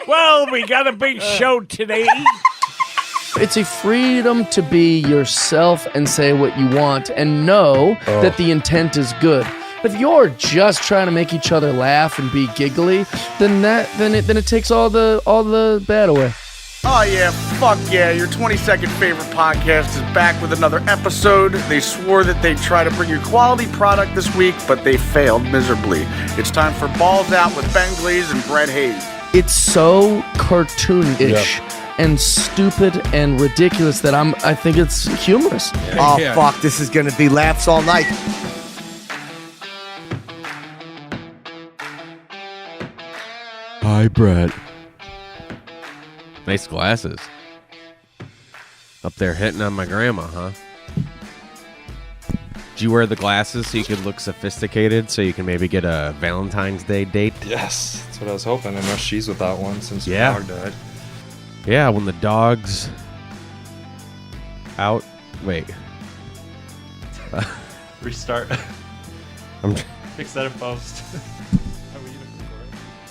Well, we got a big show today. It's a freedom to be yourself and say what you want and know that the intent is good. But if you're just trying to make each other laugh and be giggly, then it takes all the bad away. Oh yeah, fuck yeah, your 22nd favorite podcast is back with another episode. They swore that they'd try to bring you quality product this week, but they failed miserably. It's time for Balls Out with Ben Glaze and Brett Hayes. It's so cartoonish and stupid and ridiculous that I think it's humorous. Oh, fuck, this is going to be laughs all night. Hi, Brett. Nice glasses. Up there hitting on my grandma, huh? Did you wear the glasses so you could look sophisticated, so you can maybe get a Valentine's Day date? Yes, that's what I was hoping. I know she's without one since her Yeah. dog died. Yeah, when the dog's out. Wait. Restart. I'm. Fix that in post.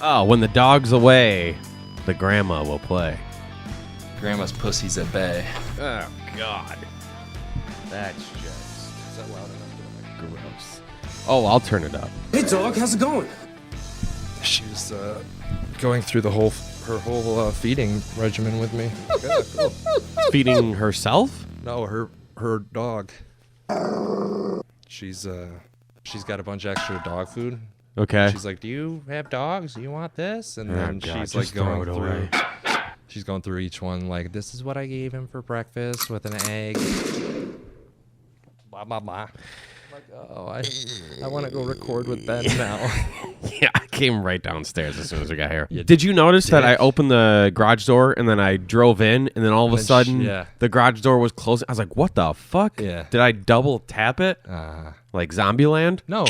Oh, when the dog's away, the grandma will play. Grandma's pussy's at bay. Oh, God. That's just... Is that loud enough? Gross. Oh, I'll turn it up. Hey, dog, how's it going? She was going through her whole feeding regimen with me. Yeah, cool. Feeding herself? No, her dog. She's got a bunch of extra dog food. Okay. She's like, "Do you have dogs? Do you want this?" And Oh, then God, she's just like throw going it through. away. She's going through each one. Like, this is what I gave him for breakfast with an egg. Blah blah blah. I'm like, oh, I want to go record with Ben now. Yeah, I came right downstairs as soon as we got here. You Did you notice that I dick. opened the garage door and then I drove in and then all of a And then sudden yeah. the garage door was closing? I was like, what the fuck? Yeah. Did I double tap it? Like Zombieland? No.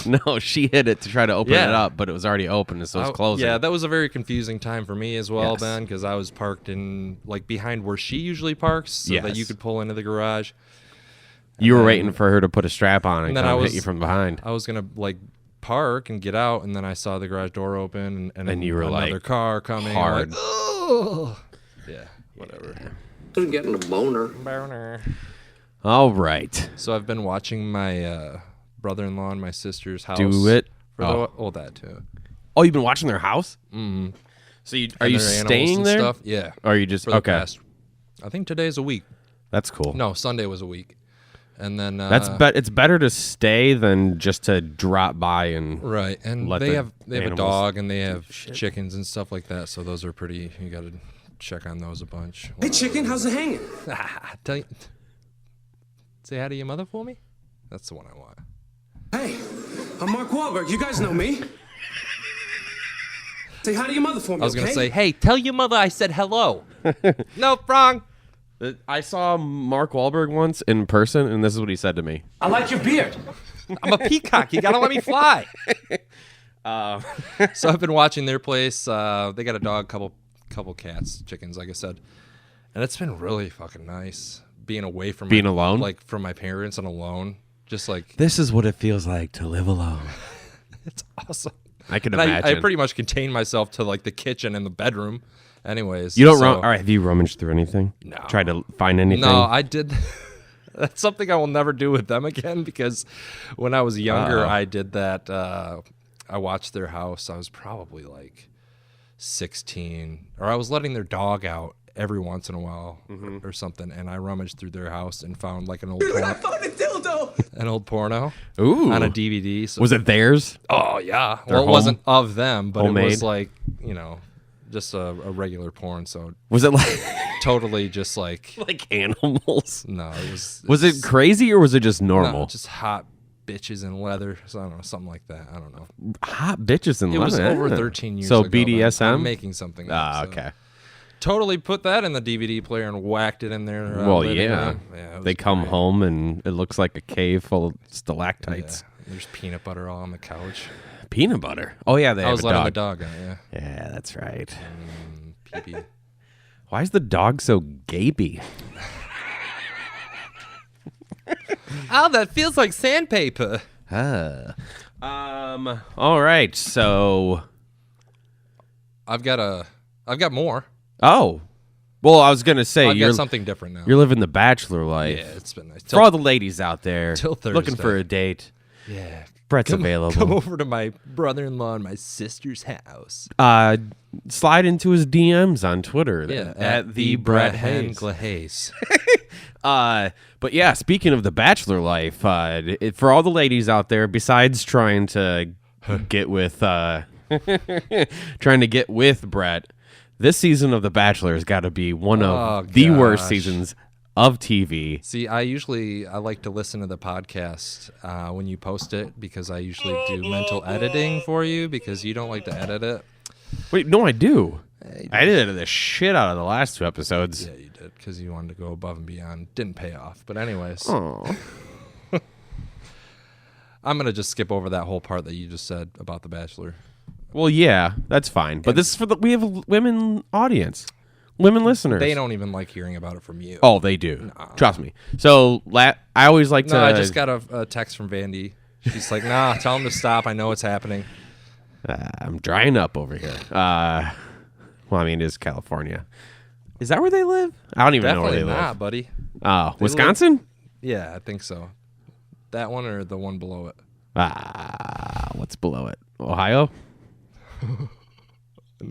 No, she hit it to try to open Yeah. it up, but it was already open, so it was closing. Yeah, that was a very confusing time for me as well, Yes. Ben, because I was parked in like behind where she usually parks, so that you Yes. could pull into the garage. You were then- waiting for her to put a strap on and then come I hit you from behind. I was gonna like park and get out, and then I saw the garage door open, and And you were, another like, car coming. hard. Like, oh. Yeah, whatever. I'm getting a boner. Boner. All right. So I've been watching my brother-in-law and my sister's house. Do it. That too. Oh, you've been watching their house? Mm-hmm. So are you And their animals staying and there? Stuff? Yeah. Or are you just For the okay? past- I think today's a week. That's cool. No, Sunday was a week. And then It's better to stay than just to drop by and right. And let they the have a animals dog and they have shit. chickens and stuff like that. So those are pretty. You got to check on those a bunch. Hey, chicken, how's it hanging? Tell you, say hi to your mother for me. That's the one I want. Hey, I'm Mark Wahlberg. You guys know me. Say hi to your mother for me, I was gonna okay? say, hey, tell your mother I said hello. Nope, wrong. I saw Mark Wahlberg once in person, and this is what he said to me. I like your beard. I'm a peacock. You gotta let me fly. So I've been watching their place. They got a dog, couple cats, chickens, like I said, and it's been really fucking nice being away from Being alone? like from my parents and alone. Just like This is what it feels like to live alone. it's awesome. I can And imagine. I pretty much contain myself to like the kitchen and the bedroom. Anyways, You don't so- run. All right, have you rummaged through anything? No. Tried to find anything? No, I did. That's something I will never do with them again because when I was younger, Uh-oh. I did that. I watched their house. I was probably like 16, or I was letting their dog out every once in a while or something, and I rummaged through their house and found like an old porno Ooh. on a DVD. So Was it theirs? Oh yeah. Their Well, it home? wasn't of them, but it Homemade? was like just a regular porn. So Was it like totally just like like animals? no, it was. Was it crazy or was it just normal? No, just hot bitches in leather. So I don't know, something like that. I don't know. Hot bitches in It was leather. over Yeah. 13 years So ago. but BDSM? I'm making something up. Ah, so. okay. Totally put that in the DVD player and whacked it in there. Well, living yeah. room. Yeah, it was They come great. home and it looks like a cave full of stalactites. Yeah. There's peanut butter all on the couch. Peanut butter. Oh yeah, they I have was a letting dog. the dog out, yeah. Yeah, that's right. Pee-pee. Why is the dog so gapey? Oh, that feels like sandpaper. All right. So I've got more. Oh. Well, I was going to say, I've you're got something different now. You're living the bachelor life. Yeah, it's been nice. For all the ladies out there till looking Thursday. for a date, Yeah. Brett's available. Come over to my brother-in-law and my sister's house. Slide into his DMs on Twitter. Yeah, at the Brett Hayes. Hayes. But yeah, speaking of the bachelor life, for all the ladies out there, besides trying to get with Brett, this season of The Bachelor has got to be one of the worst seasons of TV. See, I like to listen to the podcast when you post it because I usually do mental editing for you because you don't like to edit it. Wait, no, I do. I edited the shit out of the last 2 episodes. Yeah, you did because you wanted to go above and beyond. Didn't pay off, but anyways, Oh. I'm gonna just skip over that whole part that you just said about The Bachelor. Well, yeah, that's fine. But this is we have a women audience, women listeners. They don't even like hearing about it from you. Oh, they do. Trust me. So I always like to. No, I just got a text from Vandy. She's like, "Nah, tell him to stop. I know it's happening." I'm drying up over here. Well, I mean, it is California. Is that where they live? I don't even know where Definitely they not, live. buddy. Oh, Wisconsin? Yeah, I think so. That one or the one below it? What's below it? Ohio?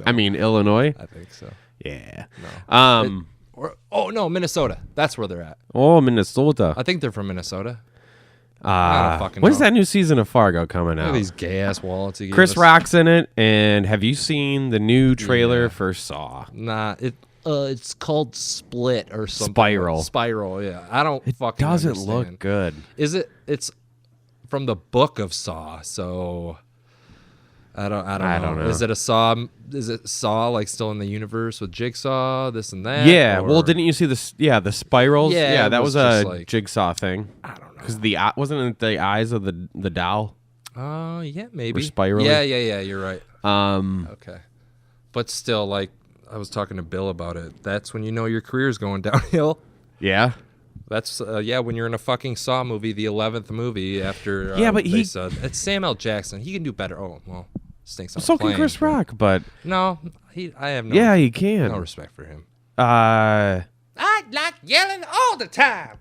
I mean, Illinois? I think so. Yeah. No. No, Minnesota. That's where they're at. Oh, Minnesota. I think they're from Minnesota. I don't fucking When's know. that new season of Fargo coming Look at out? these gay ass wallets. he gave Chris us. Rock's in it, and have you seen the new trailer for Saw? Nah, it's called Split or something. Spiral. Spiral, yeah. I don't fucking Doesn't understand. look good. Is it? It's from the book of Saw, so I don't know. Is it a Saw? Is it Saw like still in the universe with Jigsaw, this and that? Yeah. or- Well, didn't you see the spirals? Yeah, that it was was a just like- Jigsaw thing. I don't know. Because wasn't it the eyes of the doll? Yeah, maybe. spiraling? Yeah. You're right. Um, Okay, but still, like I was talking to Bill about it. That's when you know your career's going downhill. yeah. That's when you're in a fucking Saw movie, the 11th movie after. Yeah, but they he- said it's Sam L. Jackson. He can do better. Oh well, stinks on So a plane, can Chris but- Rock, but No, I have no. yeah, he can. no respect for him. Uh, I like yelling all the time.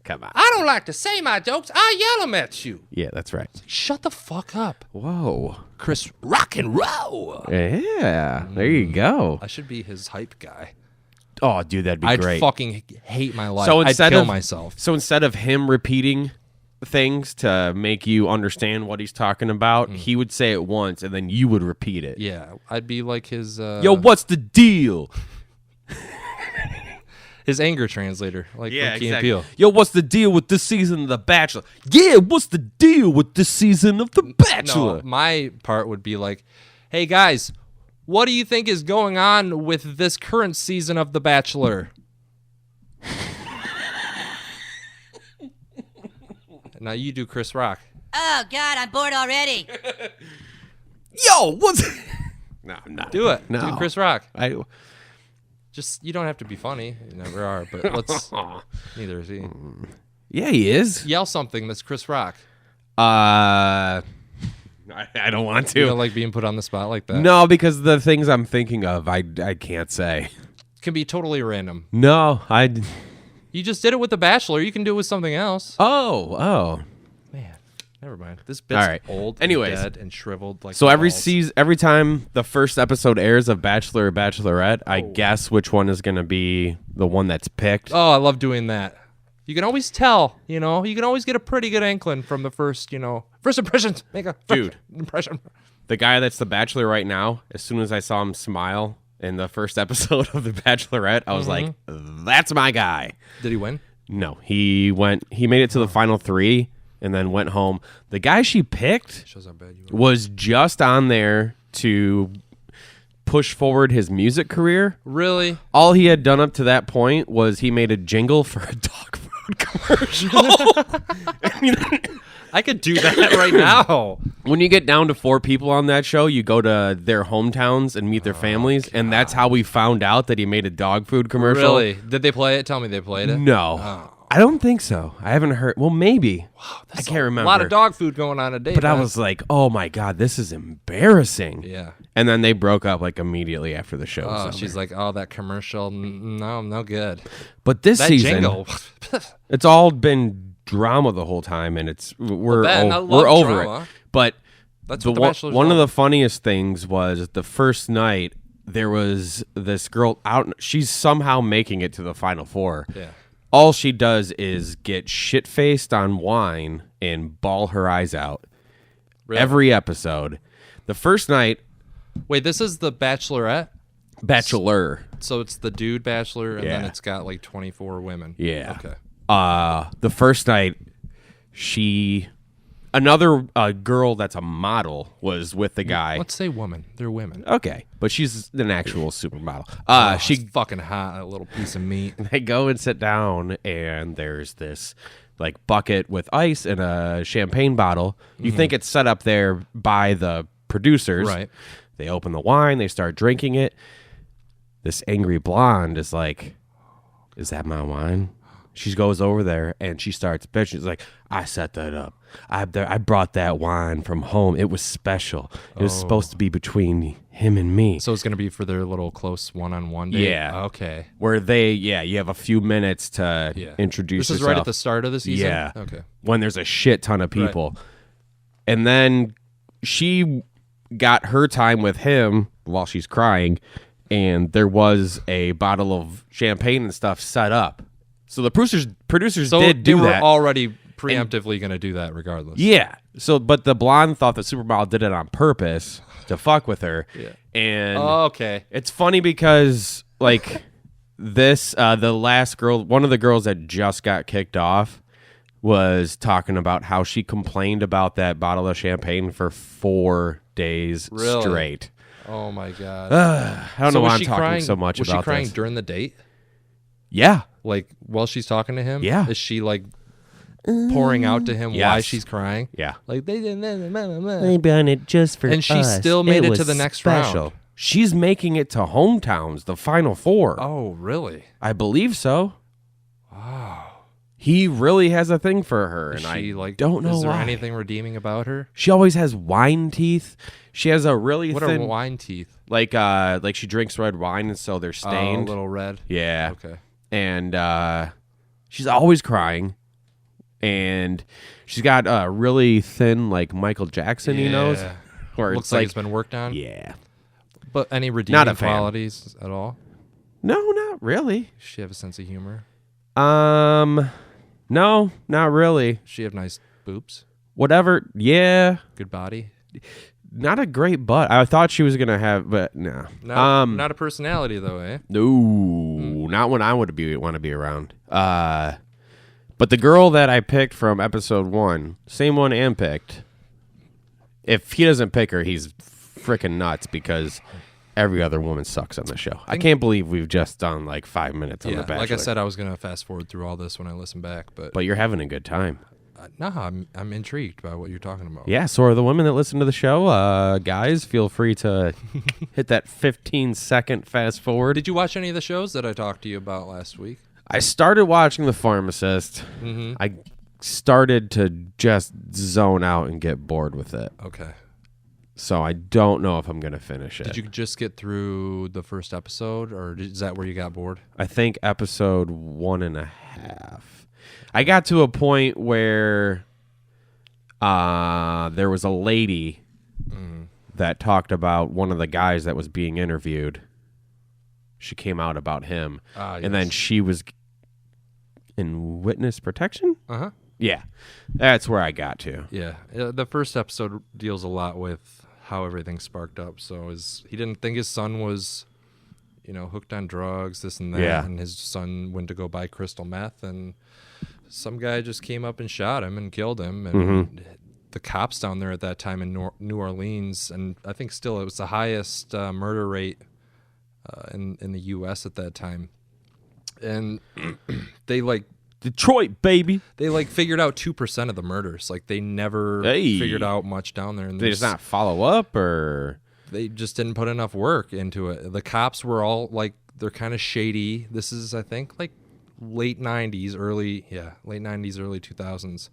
come on. I don't like to say my jokes. I yell them at you. Yeah, that's right. Shut the fuck up, Whoa. Chris. Rock and roll. Yeah, there you go. I should be his hype guy. Oh, dude, that'd be I'd great. fucking hate my life. So I'd instead kill of myself. So instead of him repeating things to make you understand what he's talking about, he would say it once and then you would repeat it. Yeah, I'd be like his. Yo, what's the deal? his anger translator, like from Key and Peele. Yo, what's the deal with this season of The Bachelor? Yeah, what's the deal with this season of The Bachelor? No, my part would be like, hey guys, what do you think is going on with this current season of The Bachelor? Now you do Chris Rock. Oh, God, I'm bored already. Yo, what's... No, I'm not. Do it. No. Do Chris Rock. Just You don't have to be funny. You never are, but let's... Neither is he. Yeah, he is. Yell something that's Chris Rock. I don't want to. You don't like being put on the spot like that? No, because the things I'm thinking of, I can't say. Can be totally random. No, You just did it with The Bachelor. You can do it with something else. Oh. Man, never mind. This bit's All right. old, Anyways. and dead, and shriveled. Like So the every balls. every time the first episode airs of Bachelor or Bachelorette, I guess which one is going to be the one that's picked. Oh, I love doing that. You can always tell, you can always get a pretty good inkling from the first, first impressions. Make a first impression. The guy that's the Bachelor right now, as soon as I saw him smile in the first episode of the Bachelorette, I was like, that's my guy. Did he win? No, he made it to the final 3 and then went home. The guy she picked Shows how bad you are. was just on there to push forward his music career. Really? All he had done up to that point was he made a jingle for a dog food commercial. I could do that right now. When you get down to 4 people on that show, you go to their hometowns and meet their families, and that's how we found out that he made a dog food commercial. Really? Did they play it? Tell me they played it. No. I don't think so. I haven't heard. Well, maybe. I can't remember. A lot of dog food going on today. But I man. was like, oh my God, this is embarrassing. Yeah. And then they broke up like immediately after the show. Oh, was she's over. like, oh, that commercial, no good. But this That season, jingle. it's all been drama the whole time, and we're Ben, I love we're over drama. it. But That's the what The one, Bachelor's one of all- the funniest things was the first night there was this girl out. She's somehow making it to the final four. Yeah. All she does is get shit faced on wine and bawl her eyes out. Really? Every episode. The first night, Wait, this is the Bachelorette? Bachelor. So it's the dude Bachelor, and then Yeah. it's got like 24 women. Yeah. Okay. The first night, another girl that's a model was with the guy. Let's say woman. They're women. Okay, but she's an actual supermodel. Oh, She it's fucking hot, that little piece of meat. they go and sit down, and there's this like bucket with ice and a champagne bottle. You think it's set up there by the producers, Right. They open the wine, they start drinking it. This angry blonde is like, "Is that my wine?" She goes over there and she starts bitching. She's like, "I set that up. I brought that wine from home. It was special. It was supposed to be between him and me." So it's going to be for their little close one-on-one date? Yeah. Okay. Where you have a few minutes to Yeah. introduce This is yourself. right at the start of the season? Yeah. Okay. When there's a shit ton of people. And then she got her time with him while she's crying, and there was a bottle of champagne and stuff set up. So the producers So did they do were that. already preemptively going to do that regardless. Yeah. So, but the blonde thought the supermodel did it on purpose to fuck with her. Yeah. And Okay. it's funny because like this, the last girl, one of the girls that just got kicked off, was talking about how she complained about that bottle of champagne for 4 days Really? straight. Oh my god. I don't know was why I'm she talking crying, so much was about she crying this. during the date? Yeah. Like while she's talking to him? Yeah. Is she like pouring out to him why Yes. she's crying? Yeah. Like they didn't. done it just for And she still made it to the next round. She's making it to hometowns, the final four. Oh, really? I believe so. Wow. He really has a thing for her, Is and she I like? don't know Is there why. anything redeeming about her? She always has wine teeth. She has a really What thin, are wine teeth? like she drinks red wine, and so they're Oh, a stained. little red. Yeah. Okay. And she's always crying, and she's got a really thin, like Michael Jackson, nose, Yeah. where Looks it's like like it's been worked on. yeah. But any redeeming a fan. qualities at all? No, not really. Does she have a sense of humor? No, not really. Does she have nice boobs? Whatever. Yeah. Good body? Not a great butt. I thought she was gonna have, but no. Not a personality though, eh? No, not when I want to be around. But the girl that I picked from episode 1, same one Ann picked. If he doesn't pick her, he's freaking nuts because every other woman sucks on the show. I can't believe we've just done like 5 minutes on Yeah. The Bachelor. Like I said, I was gonna fast forward through all this when I listen back, but but you're having a good time. no, I'm intrigued by what you're talking about. Yeah, so are the women that listen to the show. Guys, feel free to hit that 15-second fast forward. Did you watch any of the shows that I talked to you about last week? I started watching The Pharmacist. Mm-hmm. I started to just zone out and get bored with it. Okay. So I don't know if I'm going to finish it. Did you just get through the first episode, or is that where you got bored? I think episode 1.5. I got to a point where there was a lady that talked about one of the guys that was being interviewed. She came out about him. And then yes. she was in witness protection? Uh-huh. Yeah. That's where I got to. Yeah. The first episode deals a lot with how everything sparked up. So he didn't think his son was, hooked on drugs, this and that. Yeah. And his son went to go buy crystal meth, and some guy just came up and shot him and killed him. And the cops down there at that time in New Orleans, and I think still it was the highest murder rate in the U.S. at that time. And they Detroit, baby. They figured out 2% of the murders. They never Hey. figured out much down there. And They just not follow up, or they just didn't put enough work into it. The cops were all they're kind of shady. This is, I think, late 90s, early 2000s.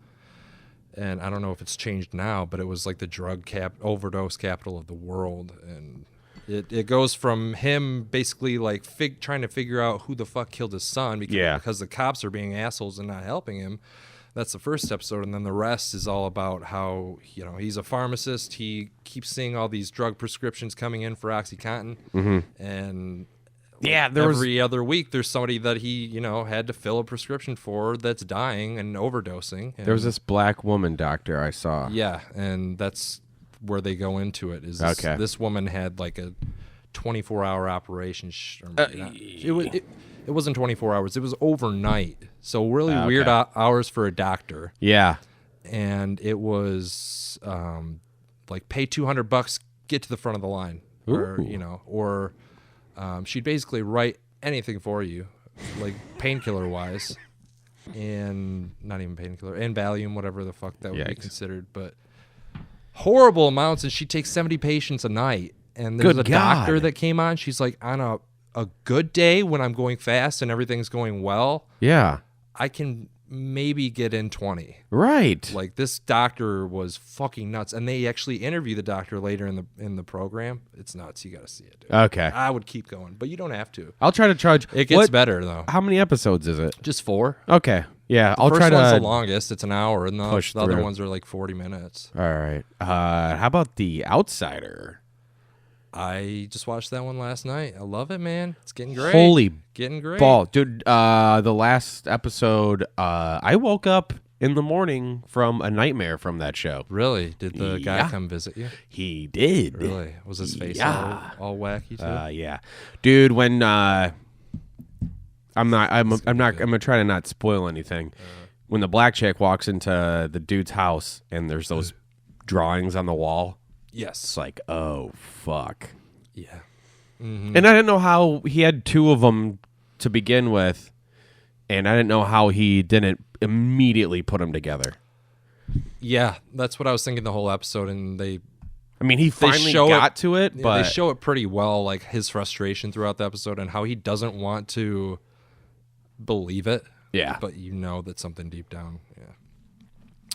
And I don't know if it's changed now, but it was the drug overdose capital of the world. And It goes from him basically like trying to figure out who the fuck killed his son because the cops are being assholes and not helping him. That's the first episode, and then the rest is all about how he's a pharmacist. He keeps seeing all these drug prescriptions coming in for OxyContin, and every other week there's somebody that he had to fill a prescription for that's dying and overdosing. And there was this black woman doctor I saw. Yeah, and that's where they go into it. This woman had like a 24-hour operation. It wasn't 24 hours. It was overnight. So really weird hours for a doctor. Yeah. And it was like pay $200, get to the front of the line. Or she'd basically write anything for you, like painkiller wise. And not even painkiller, and Valium, whatever the fuck that would be considered. But horrible amounts. And she takes 70 patients a night. And there's a doctor that came on. She's like, on a good day when I'm going fast and everything's going well, I can maybe get in 20. Right. Like this doctor was fucking nuts, and they actually interview the doctor later in the program. It's nuts. You got to see it, dude. Okay. I would keep going, but you don't have to. I'll try to charge. It gets better though. How many episodes is it? Just 4. Okay. Yeah, I'll first try to. One's the longest. It's an hour, and the other through. ones are like 40 minutes. All right. How about The Outsider? I just watched that one last night. I love it, man. It's getting great. Getting great. Ball. Dude, the last episode, I woke up in the morning from a nightmare from that show. Really? Did the guy come visit you? He did. Really? Was his face all wacky too? Yeah. Dude, when I'm gonna try to not spoil anything. When the black chick walks into the dude's house and there's those drawings on the wall. Yes. It's like, oh, fuck. Yeah. Mm-hmm. And I didn't know how he had 2 of them to begin with, and I didn't know how he didn't immediately put them together. Yeah, that's what I was thinking the whole episode, and he finally got to it, but... They show it pretty well, like his frustration throughout the episode and how he doesn't want to believe it. Yeah. But that's something deep down,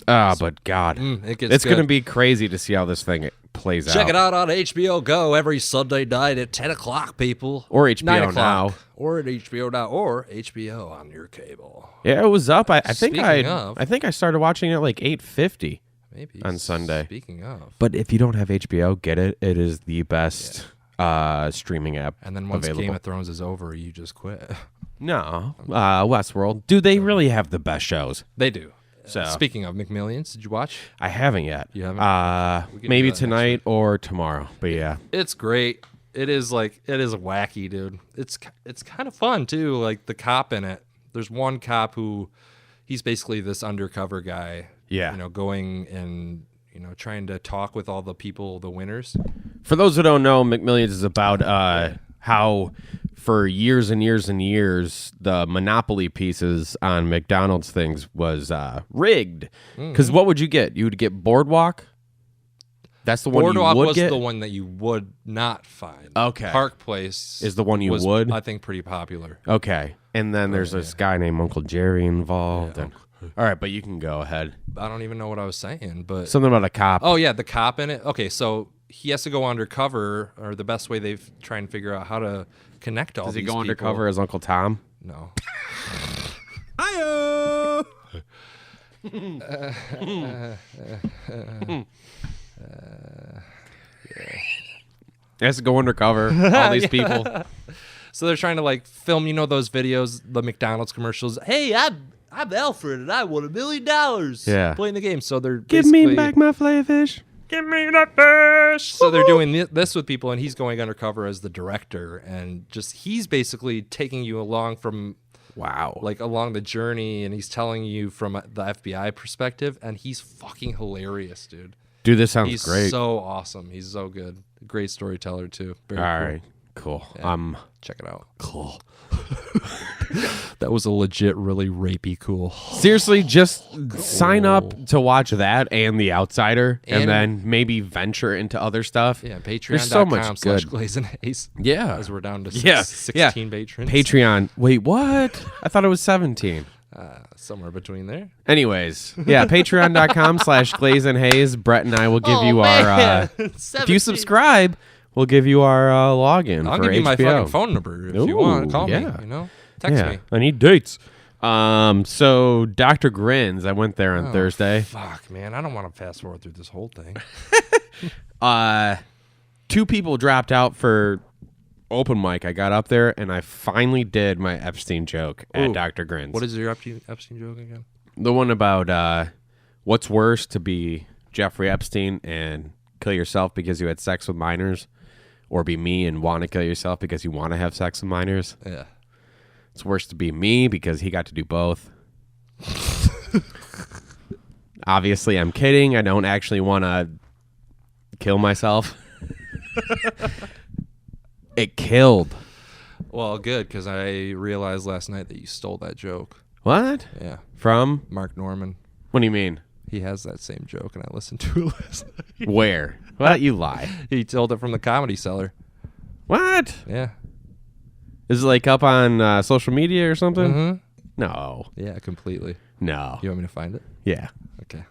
but God. It's going to be crazy to see how this thing plays out. Check it out on HBO Go every Sunday night at 10 o'clock, people. Or HBO Now. Or at HBO Now. Or HBO on your cable. Yeah, it was up. I think I think I started watching it like 8:50 maybe on Sunday. Speaking of. But if you don't have HBO, get it. It is the best streaming app And then once available. Game of Thrones is over, you just quit. No. Westworld. Dude, they really have the best shows. They do. So Speaking of McMillions, did you watch? I haven't yet. You haven't? Maybe tonight or tomorrow. But yeah. It's great. It is wacky, dude. It's kind of fun too. Like the cop in it. There's one cop who he's basically this undercover guy. Yeah. Going and trying to talk with all the people, the winners. For those who don't know, McMillions is about how for years and years and years the Monopoly pieces on McDonald's things was rigged. Because what would you get? You would get Boardwalk. That's the one Boardwalk you would was get? the one that you would not find. Okay. Park Place is the one you was, would? I think, pretty popular. Okay. And then there's this guy named Uncle Jerry involved. Yeah. All right, but you can go ahead. I don't even know what I was saying, but Something about a cop. oh yeah, the cop in it. Okay, so he has to go undercover, or the best way they've tried and figure out how to connect all Does these he go people. undercover as Uncle Tom? No. Hi-yo! He has to go undercover. All these people. So they're trying to like film, those videos, the McDonald's commercials. Hey, I'm Alfred, and I won $1 million. Yeah. Playing the game. So they're Give me back my filet fish. Give me that fish. So they're doing this with people, and he's going undercover as the director, and he's basically taking you along from along the journey, and he's telling you from the FBI perspective, and he's fucking hilarious, dude. Dude, this sounds He's great. so awesome. He's so good. Great storyteller too. Very All cool. right. Cool. Yeah. Check it out. Cool. That was a legit, really rapey cool. Seriously, just sign up to watch that and The Outsider, and then maybe venture into other stuff. Yeah, There's so much good. Patreon.com/GlazeandHaze. Yeah. As we're down to 16 patrons. Patreon. Wait, what? I thought it was 17. Somewhere between there. Anyways, yeah, patreon.com/GlazeandHaze. Brett and I will give you our... if you subscribe, we'll give you our login I'll for give you my HBO. fucking phone number if you want. Call me. yeah. You know, text me. I need dates. So Dr. Grins, I went there on Thursday. Fuck, man, I don't want to fast forward through this whole thing. 2 people dropped out for open mic. I got up there and I finally did my Epstein joke at Dr. Grins. What is your Epstein joke again? The one about what's worse, to be Jeffrey Epstein and kill yourself because you had sex with minors, or be me and want to kill yourself because you want to have sex with minors. Yeah. It's worse to be me because he got to do both. Obviously, I'm kidding. I don't actually want to kill myself. It killed. Well, good, because I realized last night that you stole that joke. What? Yeah. From? Mark Norman. What do you mean? He has that same joke, and I listened to it last night. Where? What? You lie. He told it from the Comedy Cellar. What? Yeah. Is it like up on social media or something? Mm-hmm. No. Yeah, completely. No. You want me to find it? Yeah. Okay.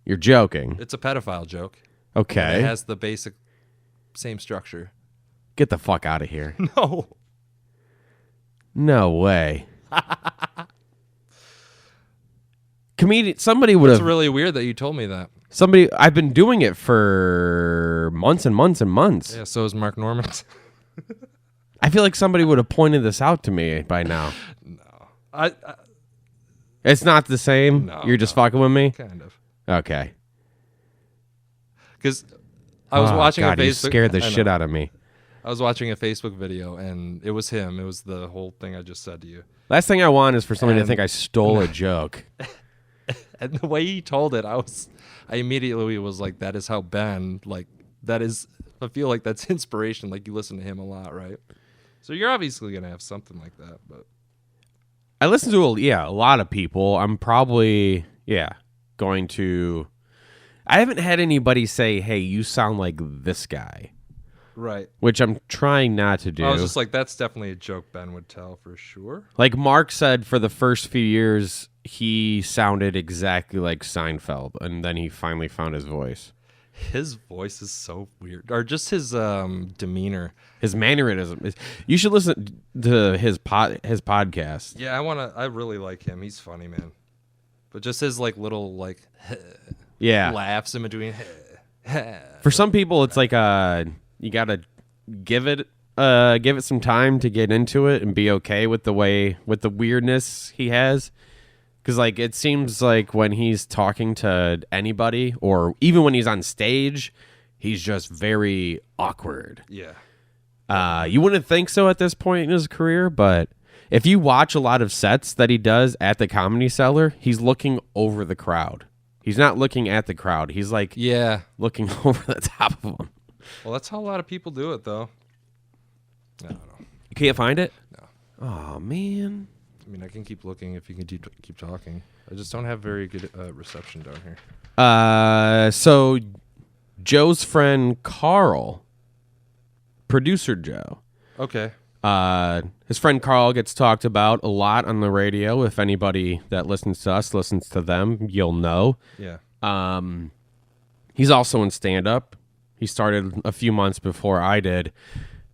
You're joking. It's a pedophile joke. Okay. It has the basic same structure. Get the fuck out of here. No. No way. Comedian. Somebody would It's have. really weird that you told me that. Somebody. I've been doing it for months and months and months. Yeah, so is Mark Norman. I feel like somebody would have pointed this out to me by now. I It's not the same. No, You're just fucking with me. kind of. Okay. Because I was watching God, a Facebook. you scared the I know. shit out of me. I was watching a Facebook video, and it was him. It was the whole thing I just said to you. Last thing I want is for somebody to And- think I stole a joke. And the way he told it, I immediately was like, that is how Ben, like, that is, I feel like that's inspiration. Like, you listen to him a lot, right? So you're obviously going to have something like that, but. I listen to a lot of people. I'm probably going to. I haven't had anybody say, "Hey, you sound like this guy," Right. which I'm trying not to do. I was just like, that's definitely a joke Ben would tell for sure. Like Mark said, for the first few years, he sounded exactly like Seinfeld, and then he finally found his voice. His voice is so weird, or just his demeanor. His mannerism. You should listen to his podcast. Yeah, I really like him. He's funny, man. But just his like little like Yeah. laughs in between. For some people, it's like you gotta give it some time to get into it and be okay with the weirdness he has. Because like it seems like when he's talking to anybody, or even when he's on stage, he's just very awkward. Yeah. You wouldn't think so at this point in his career, but if you watch a lot of sets that he does at the Comedy Cellar, he's looking over the crowd. He's not looking at the crowd. He's like looking over the top of them. Well, that's how a lot of people do it, though. I don't know. You can't find it? No. Oh, man. I mean, I can keep looking if you can keep talking. I just don't have very good reception down here. So Joe's friend Carl, producer Joe. Okay. His friend Carl gets talked about a lot on the radio. If anybody that listens to us listens to them, you'll know. Yeah. He's also in stand-up. He started a few months before I did.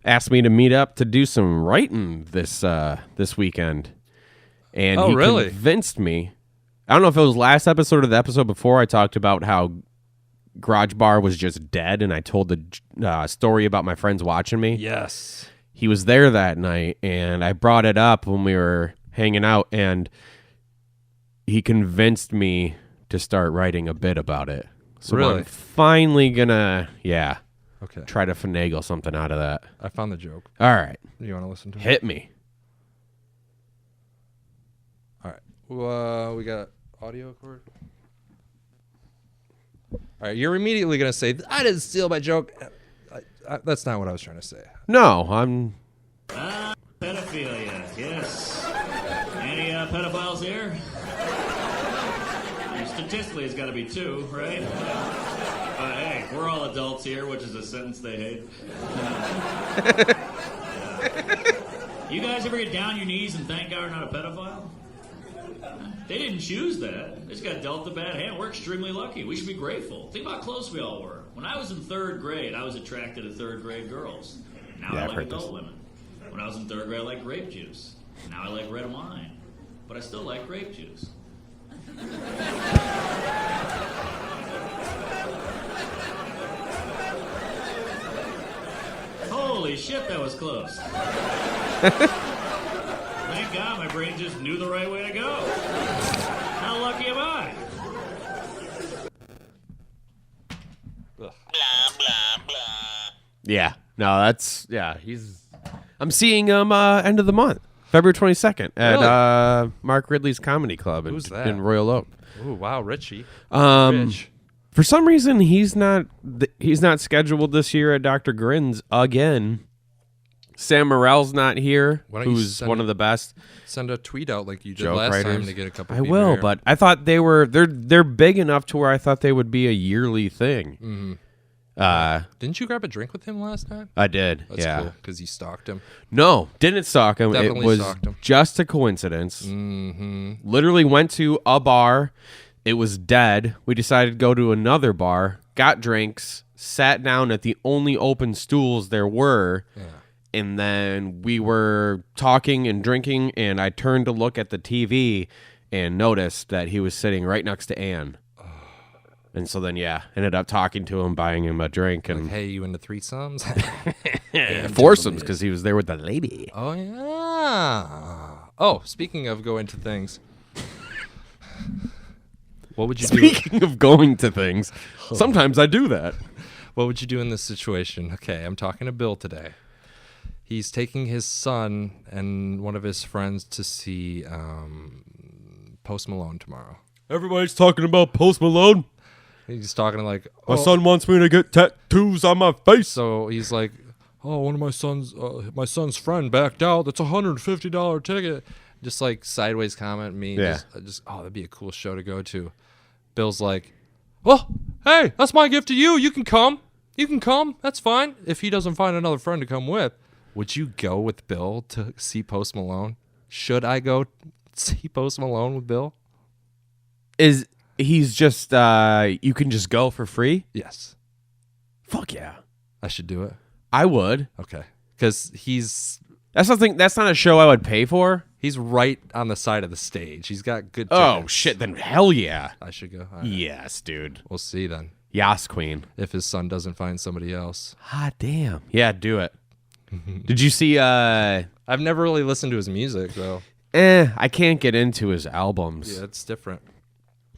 Asked me to meet up to do some writing this weekend. And he really? convinced me. I don't know if it was last episode or the episode before I talked about how Garage Bar was just dead, and I told the story about my friends watching me. Yes. He was there that night, and I brought it up when we were hanging out, and he convinced me to start writing a bit about it. So Really? I'm finally gonna, Okay. try to finagle something out of that. I found the joke. All right, You want to listen to it? hit me. All right. We got audio cord. All right. You're immediately going to say, I didn't steal my joke. That's not what I was trying to say. No, I'm. Pedophilia, yes. Any pedophiles here? Statistically, it's got to be 2, right? Hey, we're all adults here, which is a sentence they hate. You guys ever get down on your knees and thank God you're not a pedophile? They didn't choose that. They just got dealt a bad hand. We're extremely lucky. We should be grateful. Think about how close we all were. When I was in 3rd grade, I was attracted to 3rd grade girls. Now Yeah, I I've like heard adult this. women. When I was in 3rd grade, I liked grape juice. Now I like red wine. But I still like grape juice. Holy shit, that was close. Thank God my brain just knew the right way to go. How lucky am I? Yeah. No, I'm seeing him end of the month, February 22nd at Really? Mark Ridley's Comedy Club Who's that? in Royal Oak. Ooh, wow, Richie. Rich. For some reason, he's not scheduled this year at Dr. Grin's again. Sam Morrell's not here, Why don't you who's send one of the best Send a tweet out like you did joke last writers. time to get a couple I people will, here. but I thought they're big enough to where I thought they would be a yearly thing. Didn't you grab a drink with him last time? I did. That's yeah. cool, because you stalked him. No, didn't stalk him. Definitely it was stalked him. just a coincidence. Literally went to a bar. It was dead. We decided to go to another bar, got drinks, sat down at the only open stools there were, and then we were talking and drinking, and I turned to look at the TV and noticed that he was sitting right next to Anne. And so then, ended up talking to him, buying him a drink, and Like, hey, you into threesomes? foursomes because he was there with the lady. Oh, yeah. Oh, speaking of going to things, what would you do? Speaking of going to things, sometimes I do that. What would you do in this situation? Okay, I'm talking to Bill today. He's taking his son and one of his friends to see Post Malone tomorrow. Everybody's talking about Post Malone. He's talking like, My son wants me to get tattoos on my face. So he's like, oh, one of my son's friend backed out. That's $150 ticket. Just like sideways comment me. Yeah. Just that'd be a cool show to go to. Bill's like, well, hey, that's my gift to you. You can come. That's fine. If he doesn't find another friend to come with, would you go with Bill to see Post Malone? Should I go see Post Malone with Bill? He's just you can just go for free? Yes. Fuck yeah. I should do it. I would. Okay. Because he's That's not a show I would pay for. right on the side of the stage. He's got good Oh tickets. shit, then hell yeah. I should go. All right. Yes, dude. We'll see then. Yas Queen. If his son doesn't find somebody else. Hot damn. Yeah, do it. Did you see I've never really listened to his music though. I can't get into his albums. Yeah, it's different.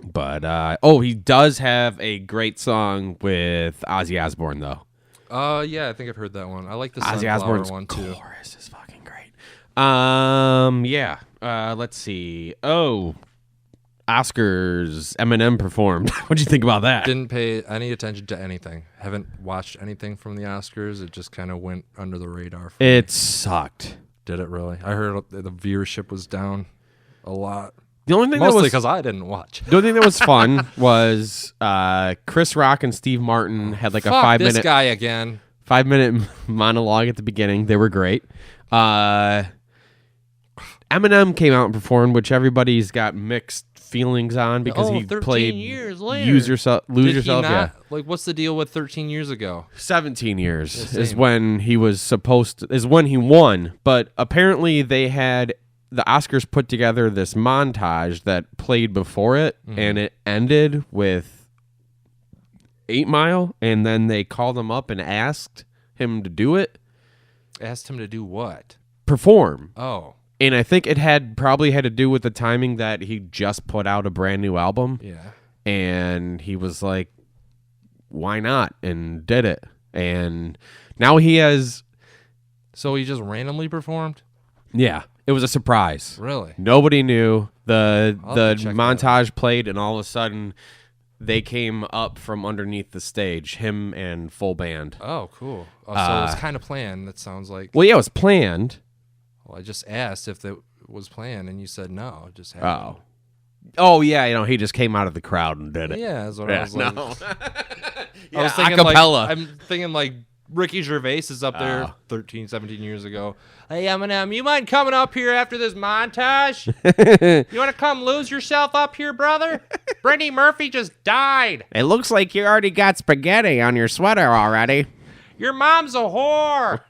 But he does have a great song with Ozzy Osbourne though. Yeah, I think I've heard that one. I like the Ozzy Sunflower Osbourne's one too. chorus is fucking great. Let's see. Oh, Oscars. Eminem performed. What'd you think about that? Didn't pay any attention to anything. Haven't watched anything from the Oscars. It just kind of went under the radar. For me. It sucked. Did it really? I heard the viewership was down a lot. The only thing Mostly that because I didn't watch. the only thing that was fun was Chris Rock and Steve Martin had like a Fuck 5 this minute guy again. 5 minute monologue at the beginning. They were great. Eminem came out and performed, which everybody's got mixed feelings on because he 13 played years later. Lose Yourself. Did he Yeah, not? Like, what's the deal with 13 years ago? 17 years Yeah, is same. when he was is when he won. But apparently they had the Oscars put together this montage that played before it, and it ended with 8 Mile, and then they called him up and asked him to do it, Asked him to do what? perform. Oh, And I think it probably had to do with the timing that he just put out a brand new album. yeah. And he was like, why not? And did it. And now he has, So he just randomly performed? it was a surprise. Really? Nobody knew. The I'll have to check that montage played, and all of a sudden they came up from underneath the stage, him and full band. Oh, cool. Oh, so it was kind of planned, that sounds like. Well, yeah, it was planned. Well, I just asked if it was planned, and you said no. It just happened. Oh, yeah, he just came out of the crowd and did it. Yeah, that's what I was like. no. I was thinking acapella. I'm thinking like Ricky Gervais is up there 13, 17 years ago. Hey, Eminem, you mind coming up here after this montage? You want to come lose yourself up here, brother? Brittany Murphy just died. It looks like you already got spaghetti on your sweater already. Your mom's a whore.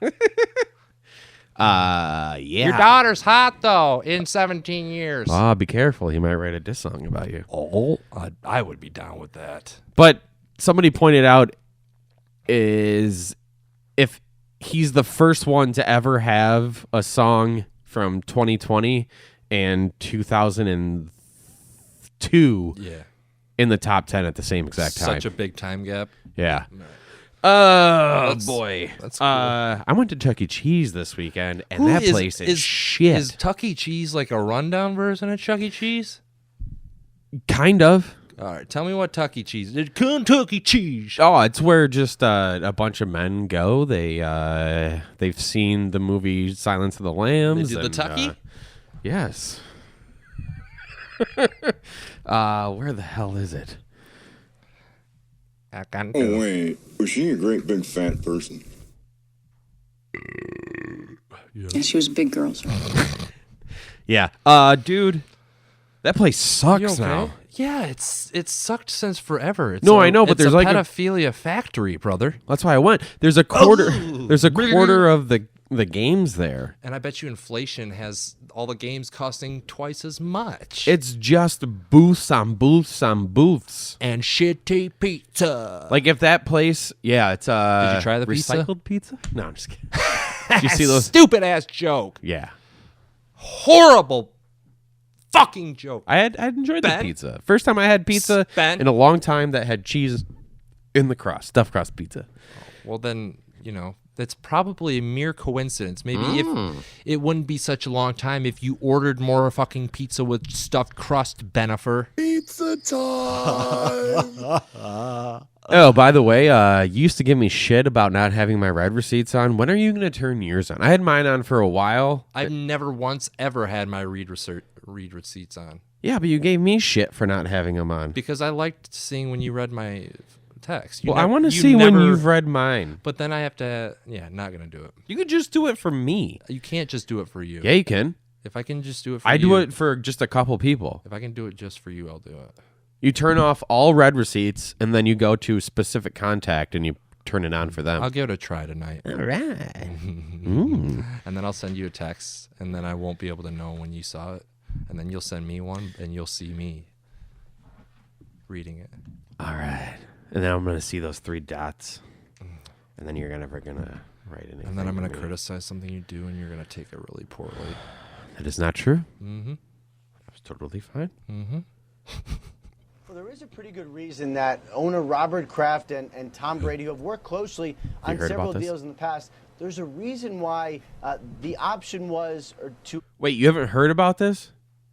Yeah. Your daughter's hot, though, in 17 years. Oh, be careful. He might write a diss song about you. Oh, I would be down with that. But somebody pointed out is if he's the first one to ever have a song from 2020 and 2002 in the top 10 at the same exact time. Such a big time gap. Yeah. No. Oh, boy. That's cool. I went to Chuck E. Cheese this weekend, and that place is shit. Is Tuck E. Cheese like a rundown version of Chuck E. Cheese? Kind of. All right, tell me what Tuck E. Cheese is. Kentucky Cheese. Oh, it's where just a bunch of men go. They've seen the movie Silence of the Lambs. They do the Tucky? Yes. Where the hell is it? Oh, wait. Was she a great big fat person? Yeah, she was a big girl. So. Yeah. Dude, that place sucks You okay? now. Yeah, it's sucked since forever. It's No, I know, but there's a like a- pedophilia factory, brother. That's why I went. There's a quarter. There's a quarter of the games there. And I bet you inflation has all the games costing twice as much. It's just booths on booths on booths. And shitty pizza. Like if that place, yeah, it's Did you try the pizza? recycled pizza? No, I'm just kidding. Did you see those? Stupid ass joke. Yeah, Horrible fucking joke. I enjoyed the Ben? pizza. First time I had pizza Ben? in a long time that had cheese in the crust, stuffed crust pizza. Well, then, that's probably a mere coincidence. Maybe if it wouldn't be such a long time if you ordered more fucking pizza with stuffed crust, Benifer. Pizza time. Oh, by the way, you used to give me shit about not having my red receipts on. When are you going to turn yours on? I had mine on for a while. I've never once ever had my read receipts on. Yeah, but you gave me shit for not having them on. Because I liked seeing when you read my text. I want to see when you've read mine. But then I have to, not going to do it. You could just do it for me. You can't just do it for you. Yeah, you can. If I can just do it for I you. do it for just a couple people. If I can do it just for you, I'll do it. You turn off all red receipts, and then you go to specific contact, and you turn it on for them. I'll give it a try tonight. All right. And then I'll send you a text, and then I won't be able to know when you saw it. And then you'll send me one, and you'll see me reading it. All right. And then I'm going to see those 3 dots. And then you're never going to write anything. And then I'm going to to criticize something you do, and you're going to take it really poorly. That is not true. Mm-hmm. That's totally fine. Mm-hmm. Well, there is a pretty good reason that owner Robert Kraft and Tom Brady, who have worked closely on several deals in the past, there's a reason why the option was to... Wait, you haven't heard about this?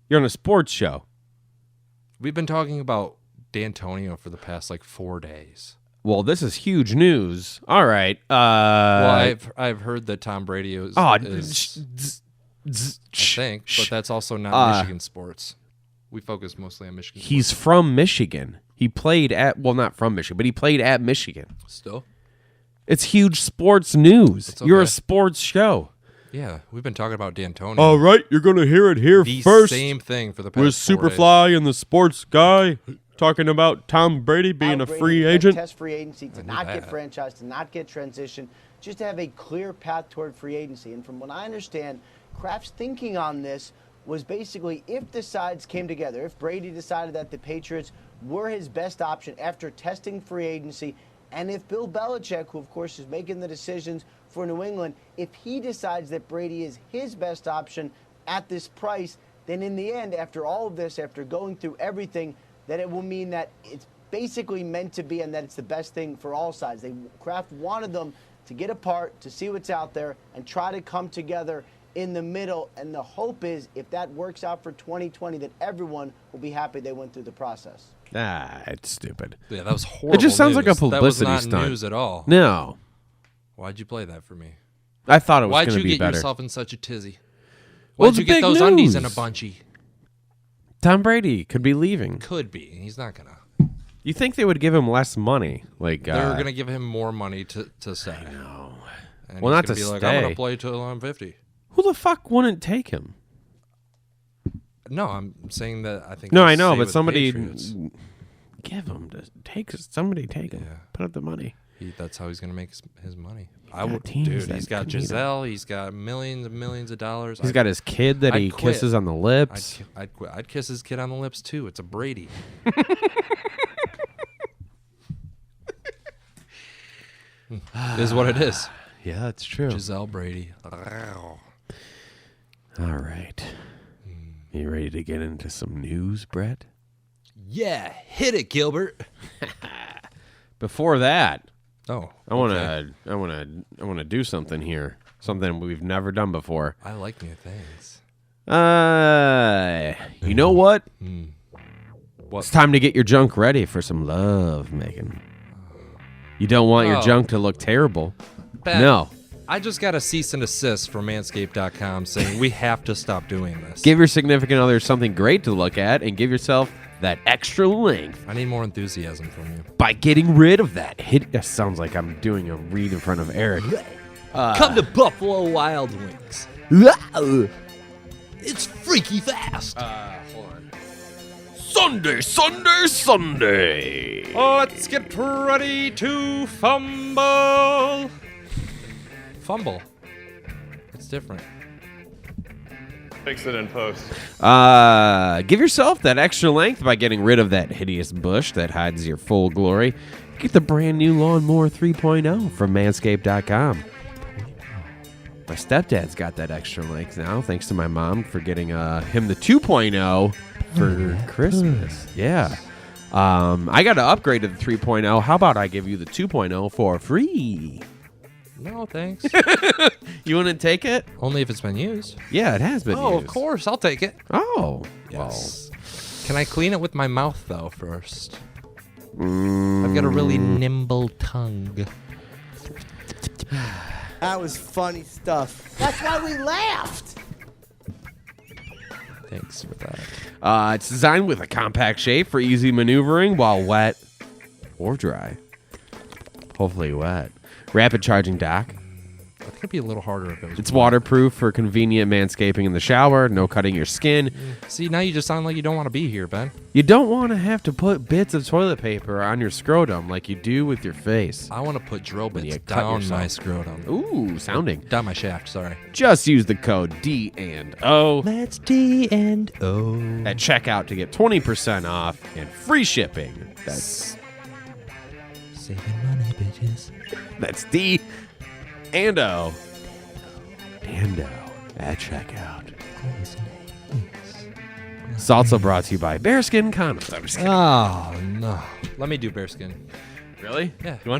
You're on a sports show. We've been talking about D'Antonio for the past 4 days. Well, this is huge news. All right. Well, I've heard that Tom Brady is I think, but that's also not Michigan sports. We focus mostly on Michigan sports. He's from Michigan. He played at, well, not from Michigan, but he played at Michigan. Still? It's huge sports news. Okay. You're a sports show. Yeah, we've been talking about D'Antonio. All right, you're going to hear it here the first. Same thing for the past with 4 days. Superfly and the sports guy talking about Tom Brady being a free agent. Test free agency, to not get franchised, to not get transition, just to have a clear path toward free agency. And from what I understand, Kraft's thinking on this was basically if the sides came together, if Brady decided that the Patriots were his best option after testing free agency, and if Bill Belichick, who of course is making the decisions for New England, if he decides that Brady is his best option at this price, then in the end, after all of this, after going through everything, that it will mean that it's basically meant to be and that it's the best thing for all sides. Kraft wanted them to get apart, to see what's out there, and try to come together in the middle. And the hope is, if that works out for 2020, that everyone will be happy they went through the process. It's stupid. Yeah, that was horrible. It just sounds like a news. publicity That was not stunt. news at all. No. Why'd you play that for me? I thought it was Why'd going you to be get better. yourself in such a tizzy? Well, Why'd you it's get big those undies in a news. bunchy? Tom Brady could be leaving. Could be. He's not gonna. You think they would give him less money? Like They're going to give him more money to stay. I know. And Well, he's not gonna to be like, stay. I'm going to play till I'm 50. Who the fuck wouldn't take him? No, I'm saying that I think. No, he'll I know, stay but with the somebody Patriots. give him to take. Somebody take him. Yeah. Put up the money. That's how he's going to make his money. I got would, teams dude. that He's got can beat him. Giselle. He's got millions and millions of dollars. He's got his kid that I'd he quit. kisses on the lips. I'd quit. I'd kiss his kid on the lips too. It's a Brady. It is what it is. Yeah, that's true. Giselle Brady. All right. You ready to get into some news, Brett? Yeah, hit it, Gilbert. Before that, Oh, I want to do something here. Something we've never done before. I like new things. You know what? What? It's time to get your junk ready for some love making. You don't want your Oh. junk to look terrible. Ben, No. I just got a cease and desist from Manscaped.com saying we have to stop doing this. Give your significant other something great to look at and give yourself that extra length I need more enthusiasm from you. by getting rid of that. That sounds like I'm doing a read in front of Eric. Come to Buffalo Wild Wings. It's freaky fast. Hold on. Sunday. Let's get ready to fumble. Fumble. It's different. Fix it in post. Give yourself that extra length by getting rid of that hideous bush that hides your full glory. Get the brand new Lawnmower 3.0 from Manscaped.com. My stepdad's got that extra length now, thanks to my mom for getting him the 2.0 for Christmas. Yeah. I got to upgrade to the 3.0. How about I give you the 2.0 for free? No, thanks. You want to take it? Only if it's been used. Yeah, it has been Oh, used. of course. I'll take it. Oh. Yes. Can I clean it with my mouth, though, first? I've got a really nimble tongue. That was funny stuff. That's why we laughed. Thanks for that. It's designed with a compact shape for easy maneuvering while wet or dry. Hopefully wet. Rapid charging dock. I think it'd be a little harder if it was. It's waterproof for convenient manscaping in the shower. No cutting your skin. See, now you just sound like you don't want to be here, Ben. You don't want to have to put bits of toilet paper on your scrotum like you do with your face. I want to put drill bits you cut down yourself. my scrotum. Ooh, sounding. Down my shaft, sorry. Just use the code D&O Let's D&O. at checkout to get 20% off and free shipping. That's Saving money, bitches. D and O. Dando at checkout. It's also brought to you by Bearskin Condoms. I'm just kidding. Oh, no. Let me do bearskin. Really? Yeah. You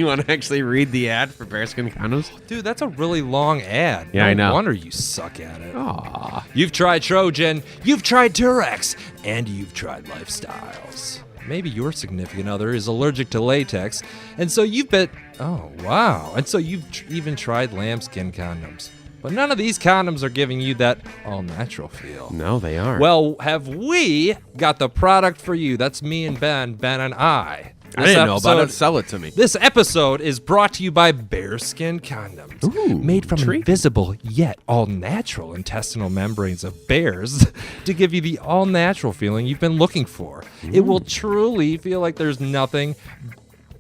want to actually read the ad for Bearskin Condoms? Dude, that's a really long ad. Yeah, I know. No wonder you suck at it. Aw. You've tried Trojan, you've tried Durex, and you've tried Lifestyles. Maybe your significant other is allergic to latex, and so you've been... Oh, wow. And so you've even tried lambskin condoms. But none of these condoms are giving you that all-natural feel. No, they aren't. Well, have we got the product for you? That's me and Ben and I. I didn't know about it. Sell it to me. This episode is brought to you by Bearskin Condoms. Ooh, made from invisible yet all-natural intestinal membranes of bears to give you the all-natural feeling you've been looking for. It will truly feel like there's nothing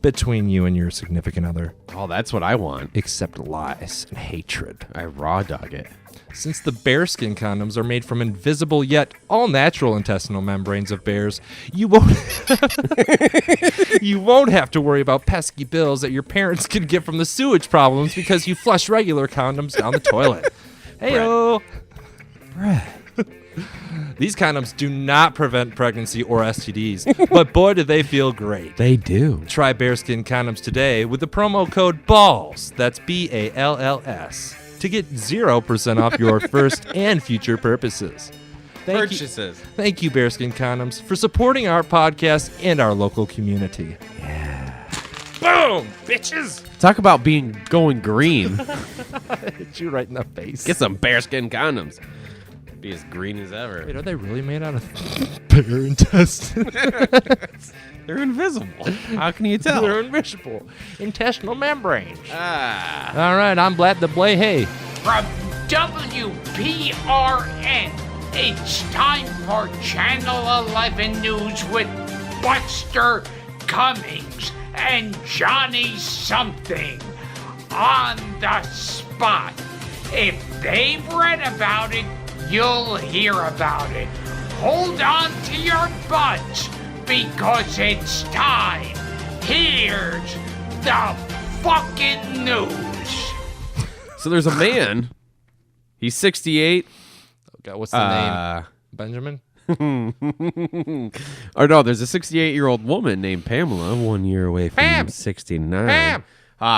between you and your significant other. Oh, that's what I want. Except lies and hatred. I raw dog it. Since the bearskin condoms are made from invisible yet all-natural intestinal membranes of bears, you won't you won't have to worry about pesky bills that your parents can get from the sewage problems because you flush regular condoms down the toilet. Heyo. Brett. These condoms do not prevent pregnancy or STDs, but boy, do they feel great. They do. Try bearskin condoms today with the promo code BALLS, that's BALLS, to get 0% off your first and future purchases. Purchases. Thank you, Bearskin Condoms, for supporting our podcast and our local community. Yeah. Boom, bitches! Talk about going green. Hit you right in the face. Get some bearskin condoms. Be as green as ever. Wait, are they really made out of bear intestine? They're invisible. How can you tell? They're invisible. Intestinal membranes. Ah. All right, I'm Vlad the Blay. Hey. From WPRN, it's time for Channel 11 News with Buster Cummings and Johnny Something on the spot. If they've read about it, you'll hear about it. Hold on to your butts, because it's time. Here's the fucking news. So there's a man. He's 68. Okay, what's the name? Benjamin? Or no, there's a 68-year-old woman named Pamela, 1 year away from 69. Pam!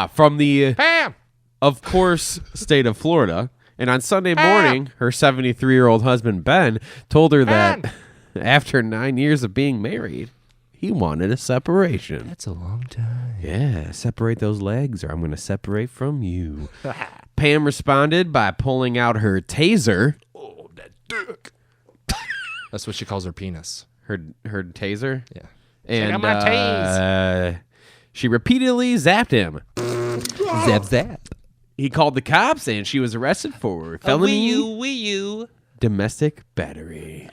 From the, Pam! of course, state of Florida. And on Sunday morning, her 73-year-old husband, Ben, told her that after 9 years of being married, he wanted a separation. That's a long time. Yeah, separate those legs or I'm going to separate from you. Pam responded by pulling out her taser. Oh, that dick. That's what she calls her penis. Her taser? Yeah. And my tase. she repeatedly zapped him. Zap zap. He called the cops and she was arrested for felony you. domestic battery.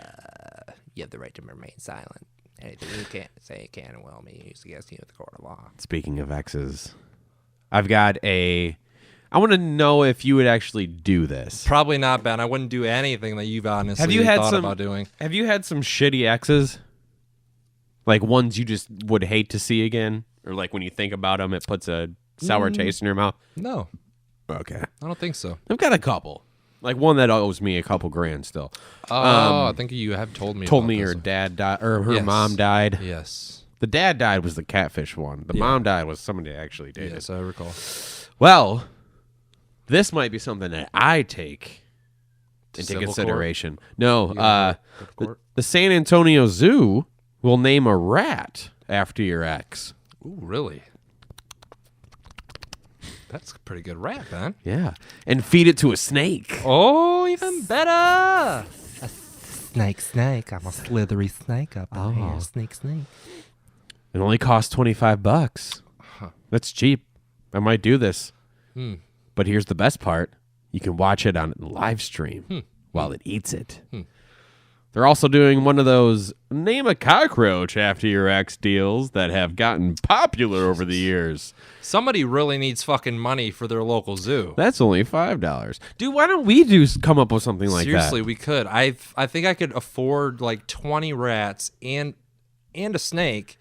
You have the right to remain silent. Anything you can't say can and will be used against you in the court of law. Speaking of exes, I've got I want to know if you would actually do this. Probably not, Ben. I wouldn't do anything that you've honestly thought about doing. Have you had some shitty exes? Like ones you just would hate to see again? Or like when you think about them, it puts a sour taste in your mouth? No. Okay. I don't think so. I've got a couple. Like one that owes me a couple grand still. I think you have told me Told about me this her one. dad died, or her Yes. mom died. Yes. The dad died was the catfish one. The mom died was somebody I actually dated. Yes, I recall. Well, this might be something that I take into civil consideration. No, court? the San Antonio Zoo will name a rat after your ex. Ooh, really? That's a pretty good rat, man. Yeah, and feed it to a snake. Oh, even better. A snake. I'm a slithery snake up in here. Snake. It only costs $25. That's cheap. I might do this. But here's the best part. You can watch it on live stream while it eats it. They're also doing one of those name a cockroach after your ex deals that have gotten popular over the years. Somebody really needs fucking money for their local zoo. That's only $5. Dude, why don't we come up with something like Seriously, that? we could. I think I could afford like 20 rats and a snake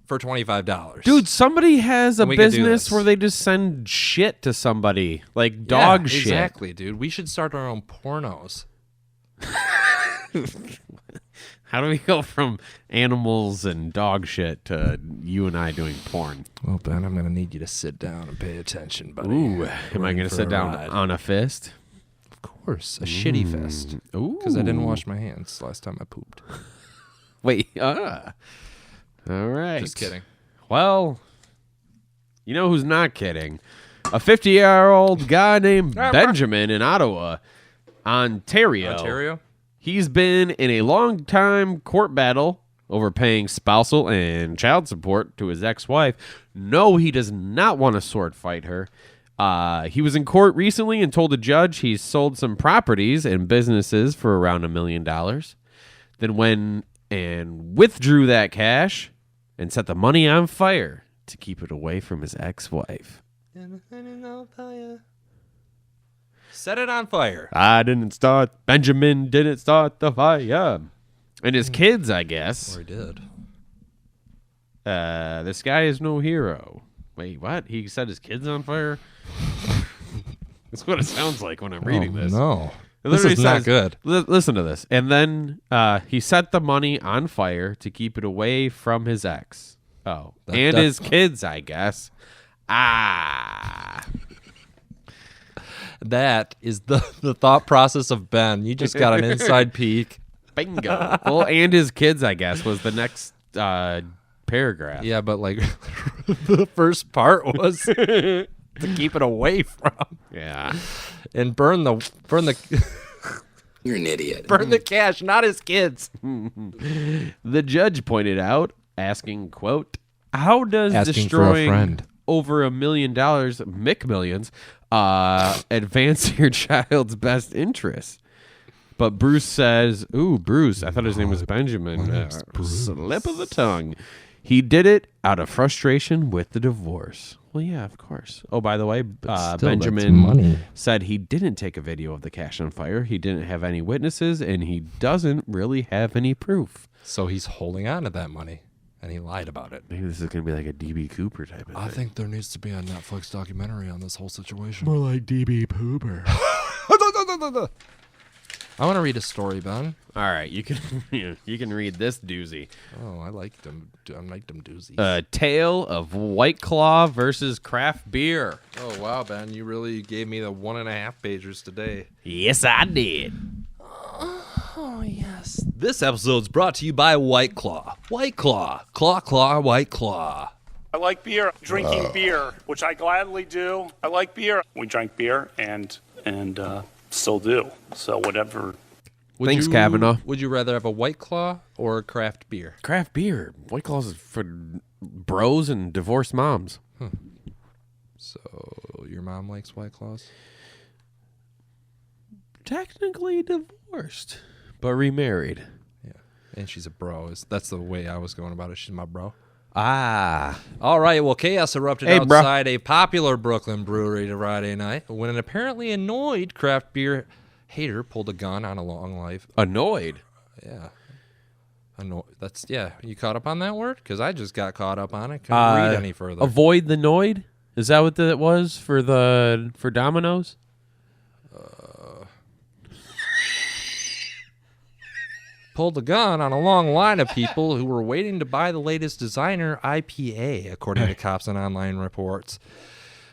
for $25. Dude, somebody has a And we could do business this. where they just send shit to somebody, like dog shit. Exactly, dude. We should start our own pornos. How do we go from animals and dog shit to you and I doing porn? Well, Ben, I'm going to need you to sit down and pay attention, buddy. Ooh, am I in going to for sit a down ride. on a fist? Of course, a shitty fist. Ooh. Because I didn't wash my hands last time I pooped. Wait, all right. Just kidding. Well, you know who's not kidding? A 50-year-old guy named Benjamin in Ottawa, Ontario. He's been in a long-time court battle over paying spousal and child support to his ex-wife. No, he does not want to sword fight her. He was in court recently and told the judge he's sold some properties and businesses for around $1 million. Then went and withdrew that cash and set the money on fire to keep it away from his ex-wife. Set it on fire. Benjamin didn't start the fire. And his kids, I guess. Or he did. This guy is no hero. Wait, what? He set his kids on fire? That's what it sounds like when I'm reading this. No. It This literally is not says- good. Listen to this. And then he set the money on fire to keep it away from his ex. Oh. And his kids, I guess. That is the thought process of Ben. You just got an inside peek. Bingo. Well, and his kids, I guess, was the next paragraph. Yeah, but like the first part was to keep it away from. Yeah. And burn the You're an idiot. Burn the cash, not his kids. The judge pointed out, asking, quote, how does Asking for a destroying friend. over $1 million, McMillions, advance your child's best interests? But Bruce says, ooh, Bruce, I thought his name was Benjamin. Slip of the tongue. He did it out of frustration with the divorce. Well, yeah, of course. Oh, by the way, Benjamin said he didn't take a video of the cash on fire. He didn't have any witnesses, and he doesn't really have any proof. So he's holding on to that money, and he lied about it. Maybe this is going to be like a DB Cooper type of thing. I think there needs to be a Netflix documentary on this whole situation. More like DB Pooper. I want to read a story, Ben. All right, you can you can read this doozy. Oh, I like them. I like them doozies. A tale of White Claw versus craft beer. Oh wow, Ben, you really gave me the 1.5 pagers today. Yes, I did. Oh yes. This episode's brought to you by White Claw. White Claw, claw, White Claw. I like beer, drinking beer, which I gladly do. I like beer. We drank beer and still do. So whatever. Thanks, Kavanaugh. Would you rather have a White Claw or a craft beer? Craft beer. White Claws is for bros and divorced moms. So your mom likes White Claws? Technically divorced, but remarried. Yeah, and she's a bro. That's the way I was going about it. She's my bro. Ah. All right, well, chaos erupted Hey, bro. outside a popular Brooklyn brewery Friday night when an apparently annoyed craft beer hater pulled a gun on a long life. Annoyed? Yeah. Annoyed. That's, yeah. You caught up on that word? Because I just got caught up on it. Couldn't read any further. Avoid the Noid? Is that what that was for Domino's? Pulled a gun on a long line of people who were waiting to buy the latest designer IPA, according to cops and online reports.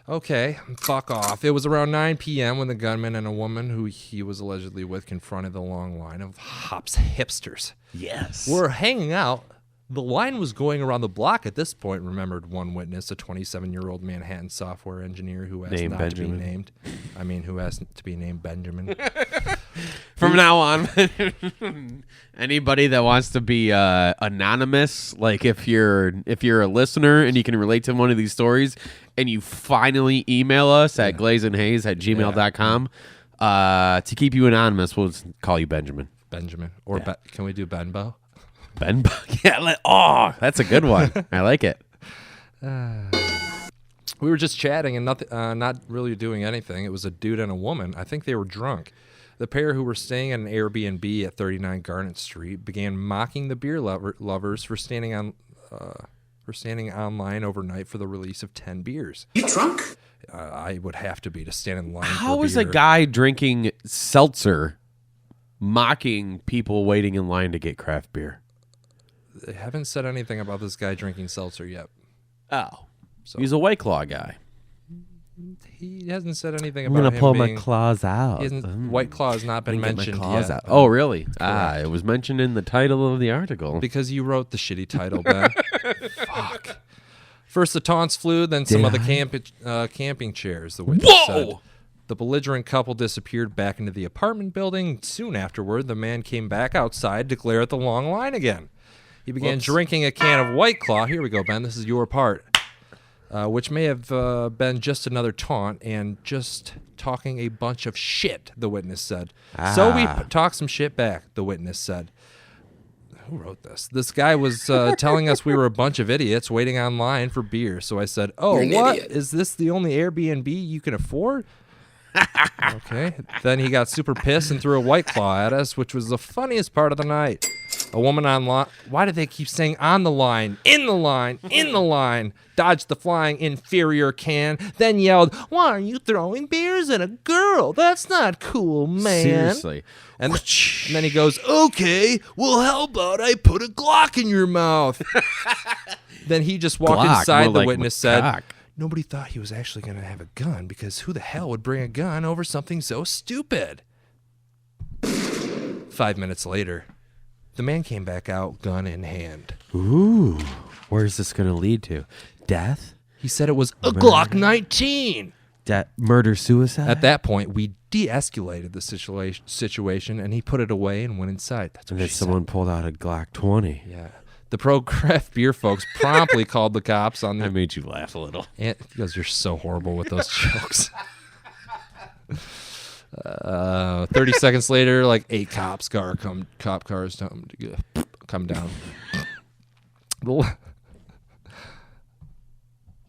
Okay, fuck off. It was around 9 p.m. when the gunman and a woman who he was allegedly with confronted the long line of Hops hipsters. Yes. Were hanging out. The line was going around the block at this point, remembered one witness, a 27-year-old Manhattan software engineer who asked not to be named. I mean, who asked to be named Benjamin. From now on, anybody that wants to be anonymous, like if you're a listener and you can relate to one of these stories, and you finally email us at glazeandhaze@gmail.com to keep you anonymous, we'll just call you Benjamin. Benjamin. Or can we do Benbo? Benbo? Yeah. That's a good one. I like it. We were just chatting and not really doing anything. It was a dude and a woman. I think they were drunk. The pair, who were staying at an Airbnb at 39 Garnet Street, began mocking the beer lovers for standing online overnight for the release of 10 beers. You drunk? I would have to be to stand in line. How for is a beer. guy drinking seltzer mocking people waiting in line to get craft beer? They haven't said anything about this guy drinking seltzer yet. Oh, so he's a White Claw guy. He hasn't said anything I'm about gonna him pull being, my claws out. White Claw has not been mentioned yet. Oh, really? Correct. It was mentioned in the title of the article. Because you wrote the shitty title, Ben. Fuck. First the taunts flew, then some of the camping chairs, the witness said. The belligerent couple disappeared back into the apartment building. Soon afterward, the man came back outside to glare at the long line again. He began drinking a can of White Claw. Here we go, Ben. This is your part. Which may have been just another taunt and just talking a bunch of shit, the witness said. So we talked some shit back, the witness said. Who wrote this? This guy was telling us we were a bunch of idiots waiting online for beer. So I said, oh, what? Is this the only Airbnb you can afford? Okay. Then he got super pissed and threw a White Claw at us, which was the funniest part of the night. A woman on line. Why do they keep saying on the line, in the line, in the line? Dodged the flying inferior can, then yelled, "Why are you throwing beers at a girl? That's not cool, man." Seriously. And then he goes, "Okay, well, how about I put a Glock in your mouth?" Then he just walked inside, the witness said. Nobody thought he was actually going to have a gun because who the hell would bring a gun over something so stupid? 5 minutes later, the man came back out, gun in hand. Ooh, where's this going to lead to? Death? He said it was a Glock 19. Murder-suicide? At that point, we de-escalated the situation, and he put it away and went inside. That's And what then she someone pulled out a Glock 20. said. Yeah. The pro craft beer folks promptly called the cops on the... I made you laugh a little. And, because you're so horrible with those jokes. 30 seconds later, like 8 cop cars come down.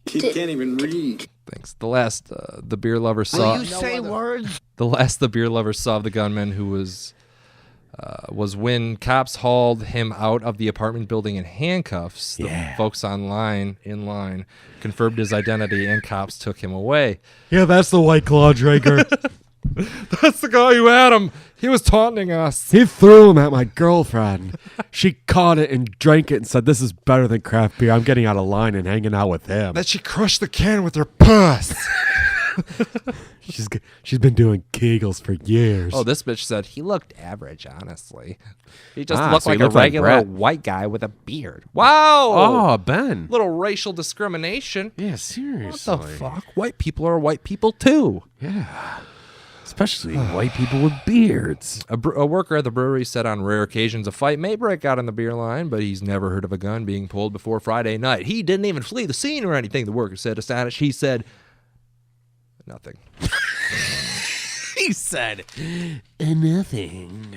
He can't even read. Thanks. The last the beer lover saw. Will you say words? The last the beer lover saw of the gunman, who was when cops hauled him out of the apartment building in handcuffs. The folks in line confirmed his identity, and cops took him away. Yeah, that's the White Claw drinker. That's the guy who had him. He was taunting us. He threw him at my girlfriend. She caught it and drank it and said, "This is better than craft beer. I'm getting out of line and hanging out with him." Then she crushed the can with her puss. She's been doing Kegels for years. Oh, this bitch said he looked average, honestly. He just Ah, looked so he like looked a like regular Brett. white guy with a beard. Wow. Oh, Ben. Little racial discrimination. Yeah, seriously. What the fuck? White people are white people too. Yeah. Especially white people with beards. A worker at the brewery said on rare occasions a fight may break out in the beer line, but he's never heard of a gun being pulled before Friday night. He didn't even flee the scene or anything, the worker said, astonished. He said nothing. He said nothing.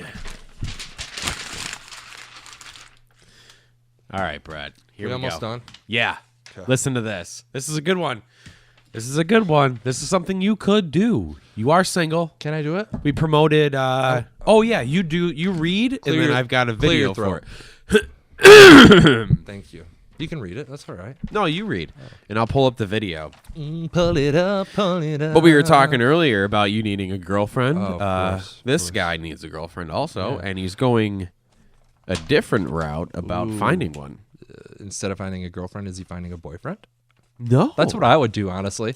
All right, Brad. Here we almost go. done? Yeah. Okay. Listen to this. This is a good one. This is a good one. This is something you could do. You are single. Can I do it? We promoted. Oh yeah, you do. You read, and then I've got a video for it. Thank you. You can read it. That's all right. No, you read, and I'll pull up the video. Pull it up, pull it up. But we were talking earlier about you needing a girlfriend. Oh, of course, this guy needs a girlfriend also, and he's going a different route about finding one. Instead of finding a girlfriend, is he finding a boyfriend? No, that's what I would do, honestly.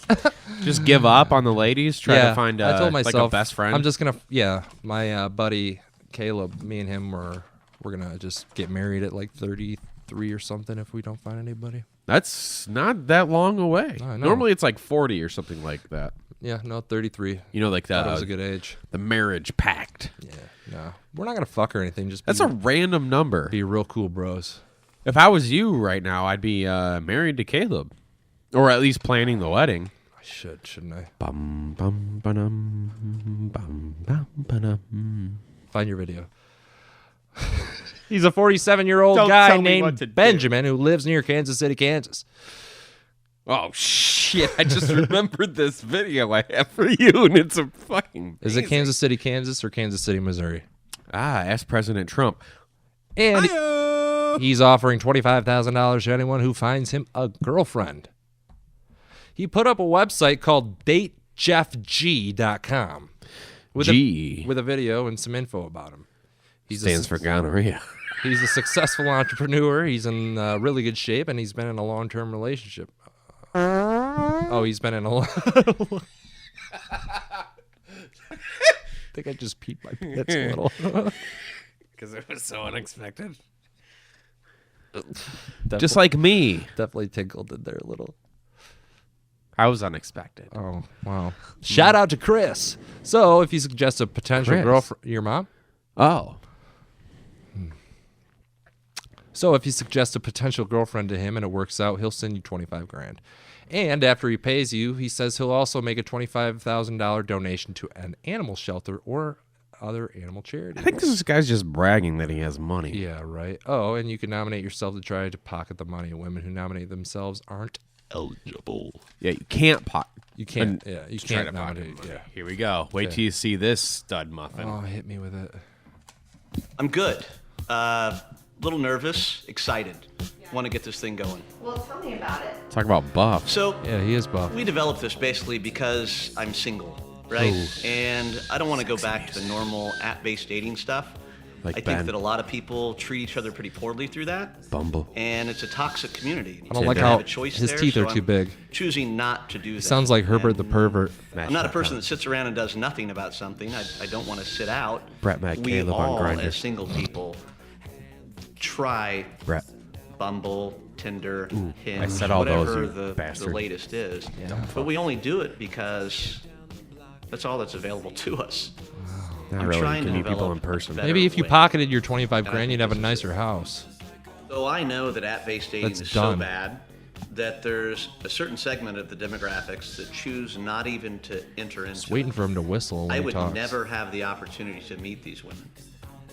Just give up on the ladies. Try to find I told myself, like a best friend. I'm just gonna. Yeah, my buddy Caleb, me and him we're gonna just get married at like 33 or something if we don't find anybody. That's not that long away. Normally it's like 40 or something like that. Yeah, no, 33. You know, like that was a good age. The marriage pact. Yeah, no, we're not gonna fuck or anything. Just that's a random number. Be real cool, bros. If I was you right now, I'd be married to Caleb, or at least planning the wedding. I shouldn't I? Bum, bum, ba-dum, bum, bum, ba-dum. Find your video. He's a 47-year-old Don't guy tell me what named to do. Benjamin who lives near Kansas City, Kansas. Oh shit! I just remembered this video I have for you, and it's a fucking. Is it Kansas City, Kansas, or Kansas City, Missouri? Ask President Trump. And he's offering $25,000 to anyone who finds him a girlfriend. He put up a website called datejeffg.com with a video and some info about him. He Stands for gonorrhea. He's a successful entrepreneur. He's in really good shape, and he's been in a long-term relationship. He's been in a I think I just peed my pants a little. Because it was so unexpected. Definitely, Just like me. Definitely tinkled in there a little. I was unexpected. Oh, wow. Shout out to Chris. So if you suggest a potential girlfriend... Your mom? Oh. So if you suggest a potential girlfriend to him and it works out, he'll send you $25,000. And after he pays you, he says he'll also make a $25,000 donation to an animal shelter or other animal charity. I think this guy's just bragging that he has money. Yeah, right. Oh, and you can nominate yourself to try to pocket the money. Women who nominate themselves aren't eligible. Yeah, you can't You can't. Yeah, you try can't to pocket nominate. money. Yeah. Here we go. Wait till you see this stud muffin. Oh, hit me with it. I'm good. Little nervous, excited. Want to get this thing going. Well, tell me about it. Talk about buff. So yeah, he is buff. We developed this basically because I'm single, right? Ooh. And I don't want to go back to the normal app-based dating stuff. Like I think Ben. that a lot of people treat each other pretty poorly through that. Bumble. And it's a toxic community. I don't You like have how a choice his there, teeth so are too I'm big. Choosing not to do He that. sounds like Herbert the pervert. I'm not a person that sits around and does nothing about something. I don't want to sit out. Brett Matt We Caleb on all, Grindr. as single people, try Brett. Bumble, Tinder, I Hinge, said all those, whatever you the bastard. latest is. But we only do it because that's all that's available to us. Not I'm really. trying You to can meet people develop in person. a better Maybe if you way. pocketed your 25 And I grand, think you'd have a this is nicer house. So I know that app-based dating That's is done. so bad that there's a certain segment of the demographics that choose not even to enter into Just waiting it. for him to whistle when I he would talks. never have the opportunity to meet these women.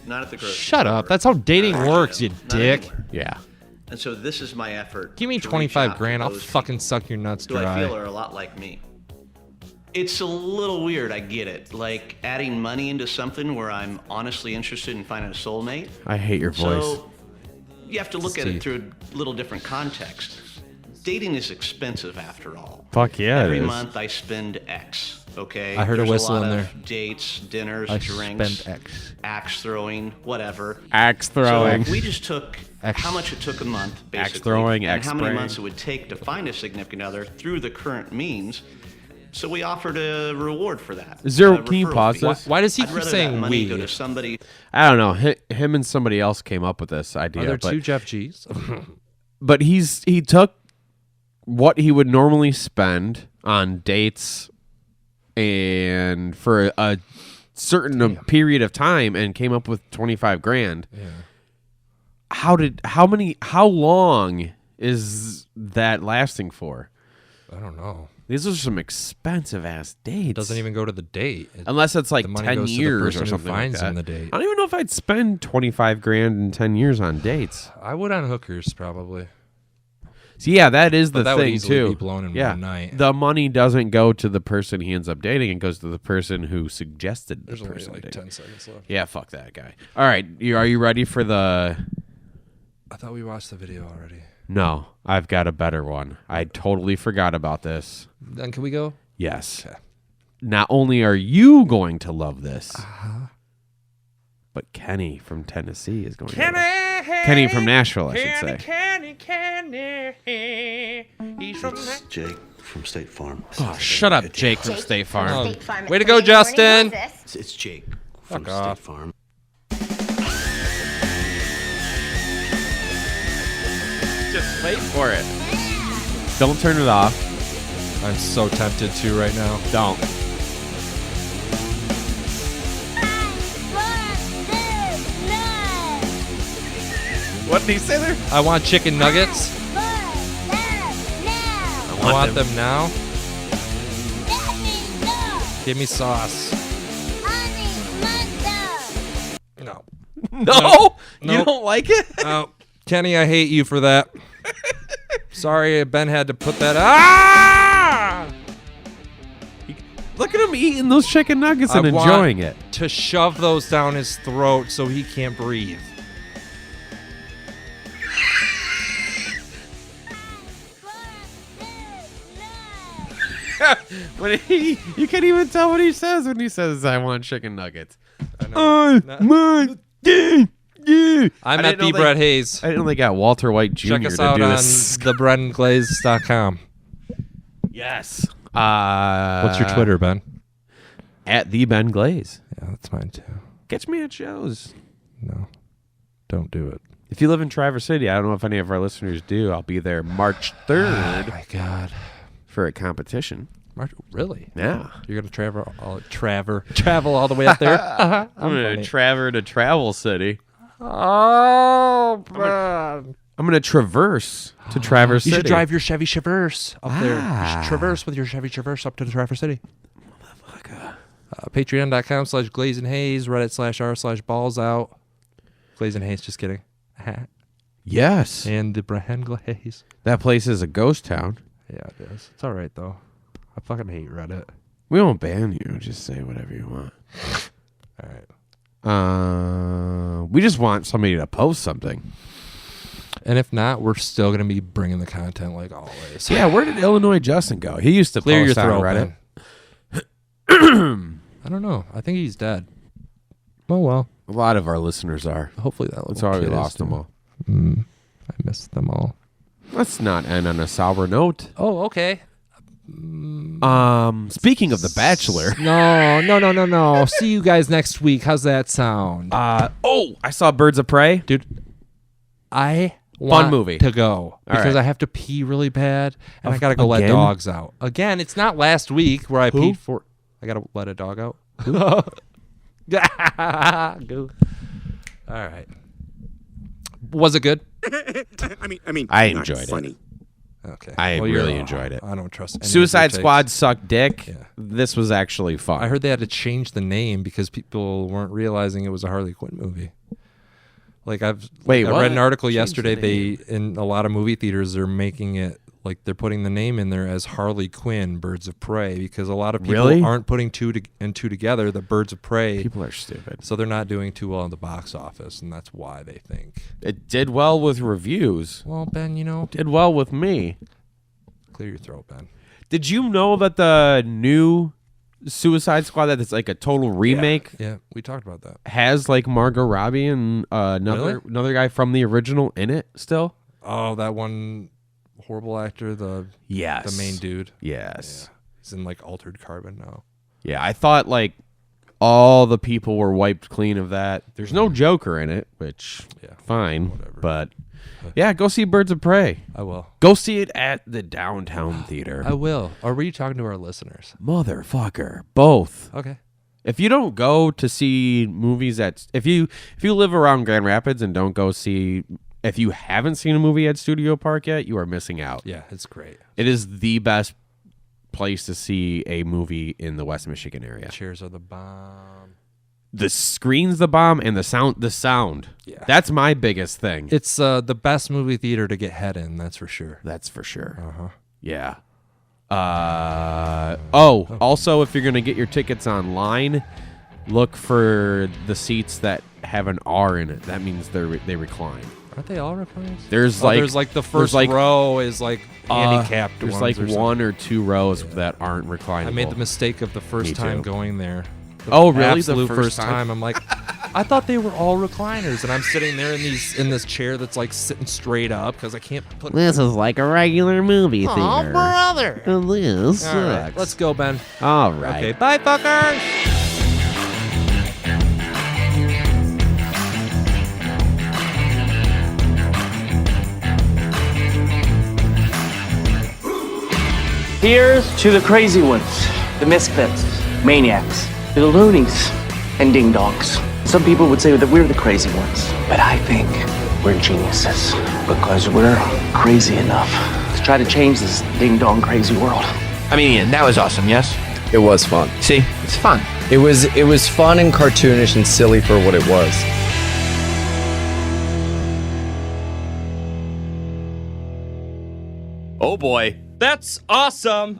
Not at the grocery Shut store. up. That's how dating Not at works, the you gym, not dick. anywhere. Yeah. And so this is my effort. Give me to reach 25 out to grand. I'll those fucking suck your nuts who I dry. feel are a lot like me. It's a little weird, I get it. Like adding money into something where I'm honestly interested in finding a soulmate. I hate your voice. So you have to look at it through a little different context. Dating is expensive after all. Fuck yeah, it Every is. month I spend X, okay? I heard a There's whistle lot in of there. Dates, dinners, I drinks, spent X. axe throwing, whatever. Axe So throwing. if we just took X. how much it took a month, basically, Axe throwing, and axe how many spraying. months it would take to find a significant other through the current means. So we offered a reward for that. Is there? a Can you referral pause fee. this? Why does he I'd keep rather that saying money we? go to somebody. I don't know. Him and somebody else came up with this idea. Are there but, two Jeff G's? but he took what he would normally spend on dates and for a certain period of time and came up with 25 grand. Yeah. How long is that lasting for? I don't know. These are some expensive ass dates. It doesn't even go to the date. Unless it's like the money 10 goes to the years person or who something finds like him that. the date. I don't even know if I'd spend 25 grand in 10 years on dates. I would on hookers probably. So yeah, that is the But that would thing easily too. be blown in yeah. one night. The money doesn't go to the person he ends up dating; it goes to the person who suggested the There's only person. like dating. 10 seconds left. Yeah, fuck that guy. All right, are you ready for the? I thought we watched the video already. No, I've got a better one. I totally forgot about this. Then can we go? Yes. Okay. Not only are you going to love this, but Kenny from Tennessee is going to love it. Kenny from Nashville, I should say. He's from It's Jake from State Farm. Oh, shut up, Jake from State Farm. Oh, way to go, Justin. It's Jake from Fuck off. State Farm. Just wait for it. Don't turn it off. I'm so tempted to right now. Don't. What did he say there? I want chicken nuggets. I want them now. Give me sauce. No. No? You Nope. don't like it? No. Kenny, I hate you for that. Sorry, Ben had to put that. Ah! Look at him eating those chicken nuggets and I want enjoying it. To shove those down his throat so he can't breathe. You can't even tell what he says when he says, "I want chicken nuggets." I know. I'm at the Brett Hayes. I didn't know they got Walter White Jr. Check us to out do on this. thebreadandglaze.com. Yes. What's your Twitter, Ben? At the Ben Glaze. Yeah, that's mine too. Catch me at shows. No, don't do it. If you live in Traverse City, I don't know if any of our listeners do. I'll be there March 3rd. Oh my God. For a competition. Really? Yeah. You're gonna travel all the way up there. I'm gonna travel to Travel City. Oh, man. I'm gonna traverse to Traverse You City. should drive your Chevy Traverse up there. You should traverse with your Chevy Traverse up to the Traverse City. Motherfucker. Patreon.com/Glaze and Hayes, Reddit/r/balls out. Glaze and Hayes, just kidding. Yes. And the Brand Glaze. That place is a ghost town. Yeah, it is. It's all right though. I fucking hate Reddit. We won't ban you. Just say whatever you want. All right. We just want somebody to post something. And if not, we're still going to be bringing the content like always. Yeah, where did Illinois Justin go? He used to Clear post your throat, on Reddit. I don't know. I think he's dead. Oh, well. A lot of our listeners are. Hopefully that That's little why we kid is lost them too. all. I missed them all. Let's not end on a sour note. Oh, okay. Speaking of The Bachelor. No. See you guys next week. How's that sound? I saw Birds of Prey. Dude, I want movie. to go because right. I have to pee really bad and I gotta go let Again? dogs out. Again, it's not last week where I peed for. I gotta let a dog out. Go. All right. Was it good? I enjoyed it. funny. Okay. I Well, you're really wrong. enjoyed it. I don't trust any of Suicide your takes. Squad sucked dick. This was actually fun. I heard they had to change the name because people weren't realizing it was a Harley Quinn movie. Like I what? read an article Change yesterday. the They in a lot of movie theaters they're making it like they're putting the name in there as Harley Quinn, Birds of Prey, because a lot of people Really? aren't putting two together. The Birds of Prey. People are stupid. So they're not doing too well in the box office, and that's why they think. It did well with reviews. Well, Ben, you know, Did well with me. clear your throat, Ben. Did you know that the new Suicide Squad, that it's like a total remake, Yeah, we talked about that. has like Margot Robbie and another guy from the original in it still? Oh, that one horrible actor, the main dude. Yes. Yeah. He's in like Altered Carbon now. Yeah, I thought like all the people were wiped clean of that. There's no Joker in it, which fine, but yeah, go see Birds of Prey. I will. Go see it at the downtown theater. I will. Are we talking to our listeners? Motherfucker, both. Okay. If you don't go to see movies if you live around Grand Rapids and don't go see, if you haven't seen a movie at Studio Park yet, you are missing out. Yeah, it's great. It is the best place to see a movie in the West Michigan area. Chairs are the bomb. The screen's the bomb, and the sound. Yeah. That's my biggest thing. It's the best movie theater to get head in, that's for sure. That's for sure. Uh-huh. Yeah. Also, if you're going to get your tickets online, look for the seats that have an R in it. That means they recline. Aren't they all recliners? There's the first row is like handicapped. There's ones like or something. one or two rows that aren't reclinable. I made the mistake of the first Me time too. going there. Oh, really? Absolute The first first time. I'm like, I thought they were all recliners, and I'm sitting there in this chair that's like sitting straight up because I can't put. This is like a regular movie theater. Oh, brother! This All right, sucks. let's go, Ben. All right. Okay, bye, fuckers. Here's to the crazy ones, the misfits, maniacs, the loonies, and ding-dongs. Some people would say that we're the crazy ones, but I think we're geniuses because we're crazy enough to try to change this ding-dong crazy world. I mean, Ian, that was awesome, yes? It was fun. See, it's fun. It was fun and cartoonish and silly for what it was. Oh boy. That's awesome.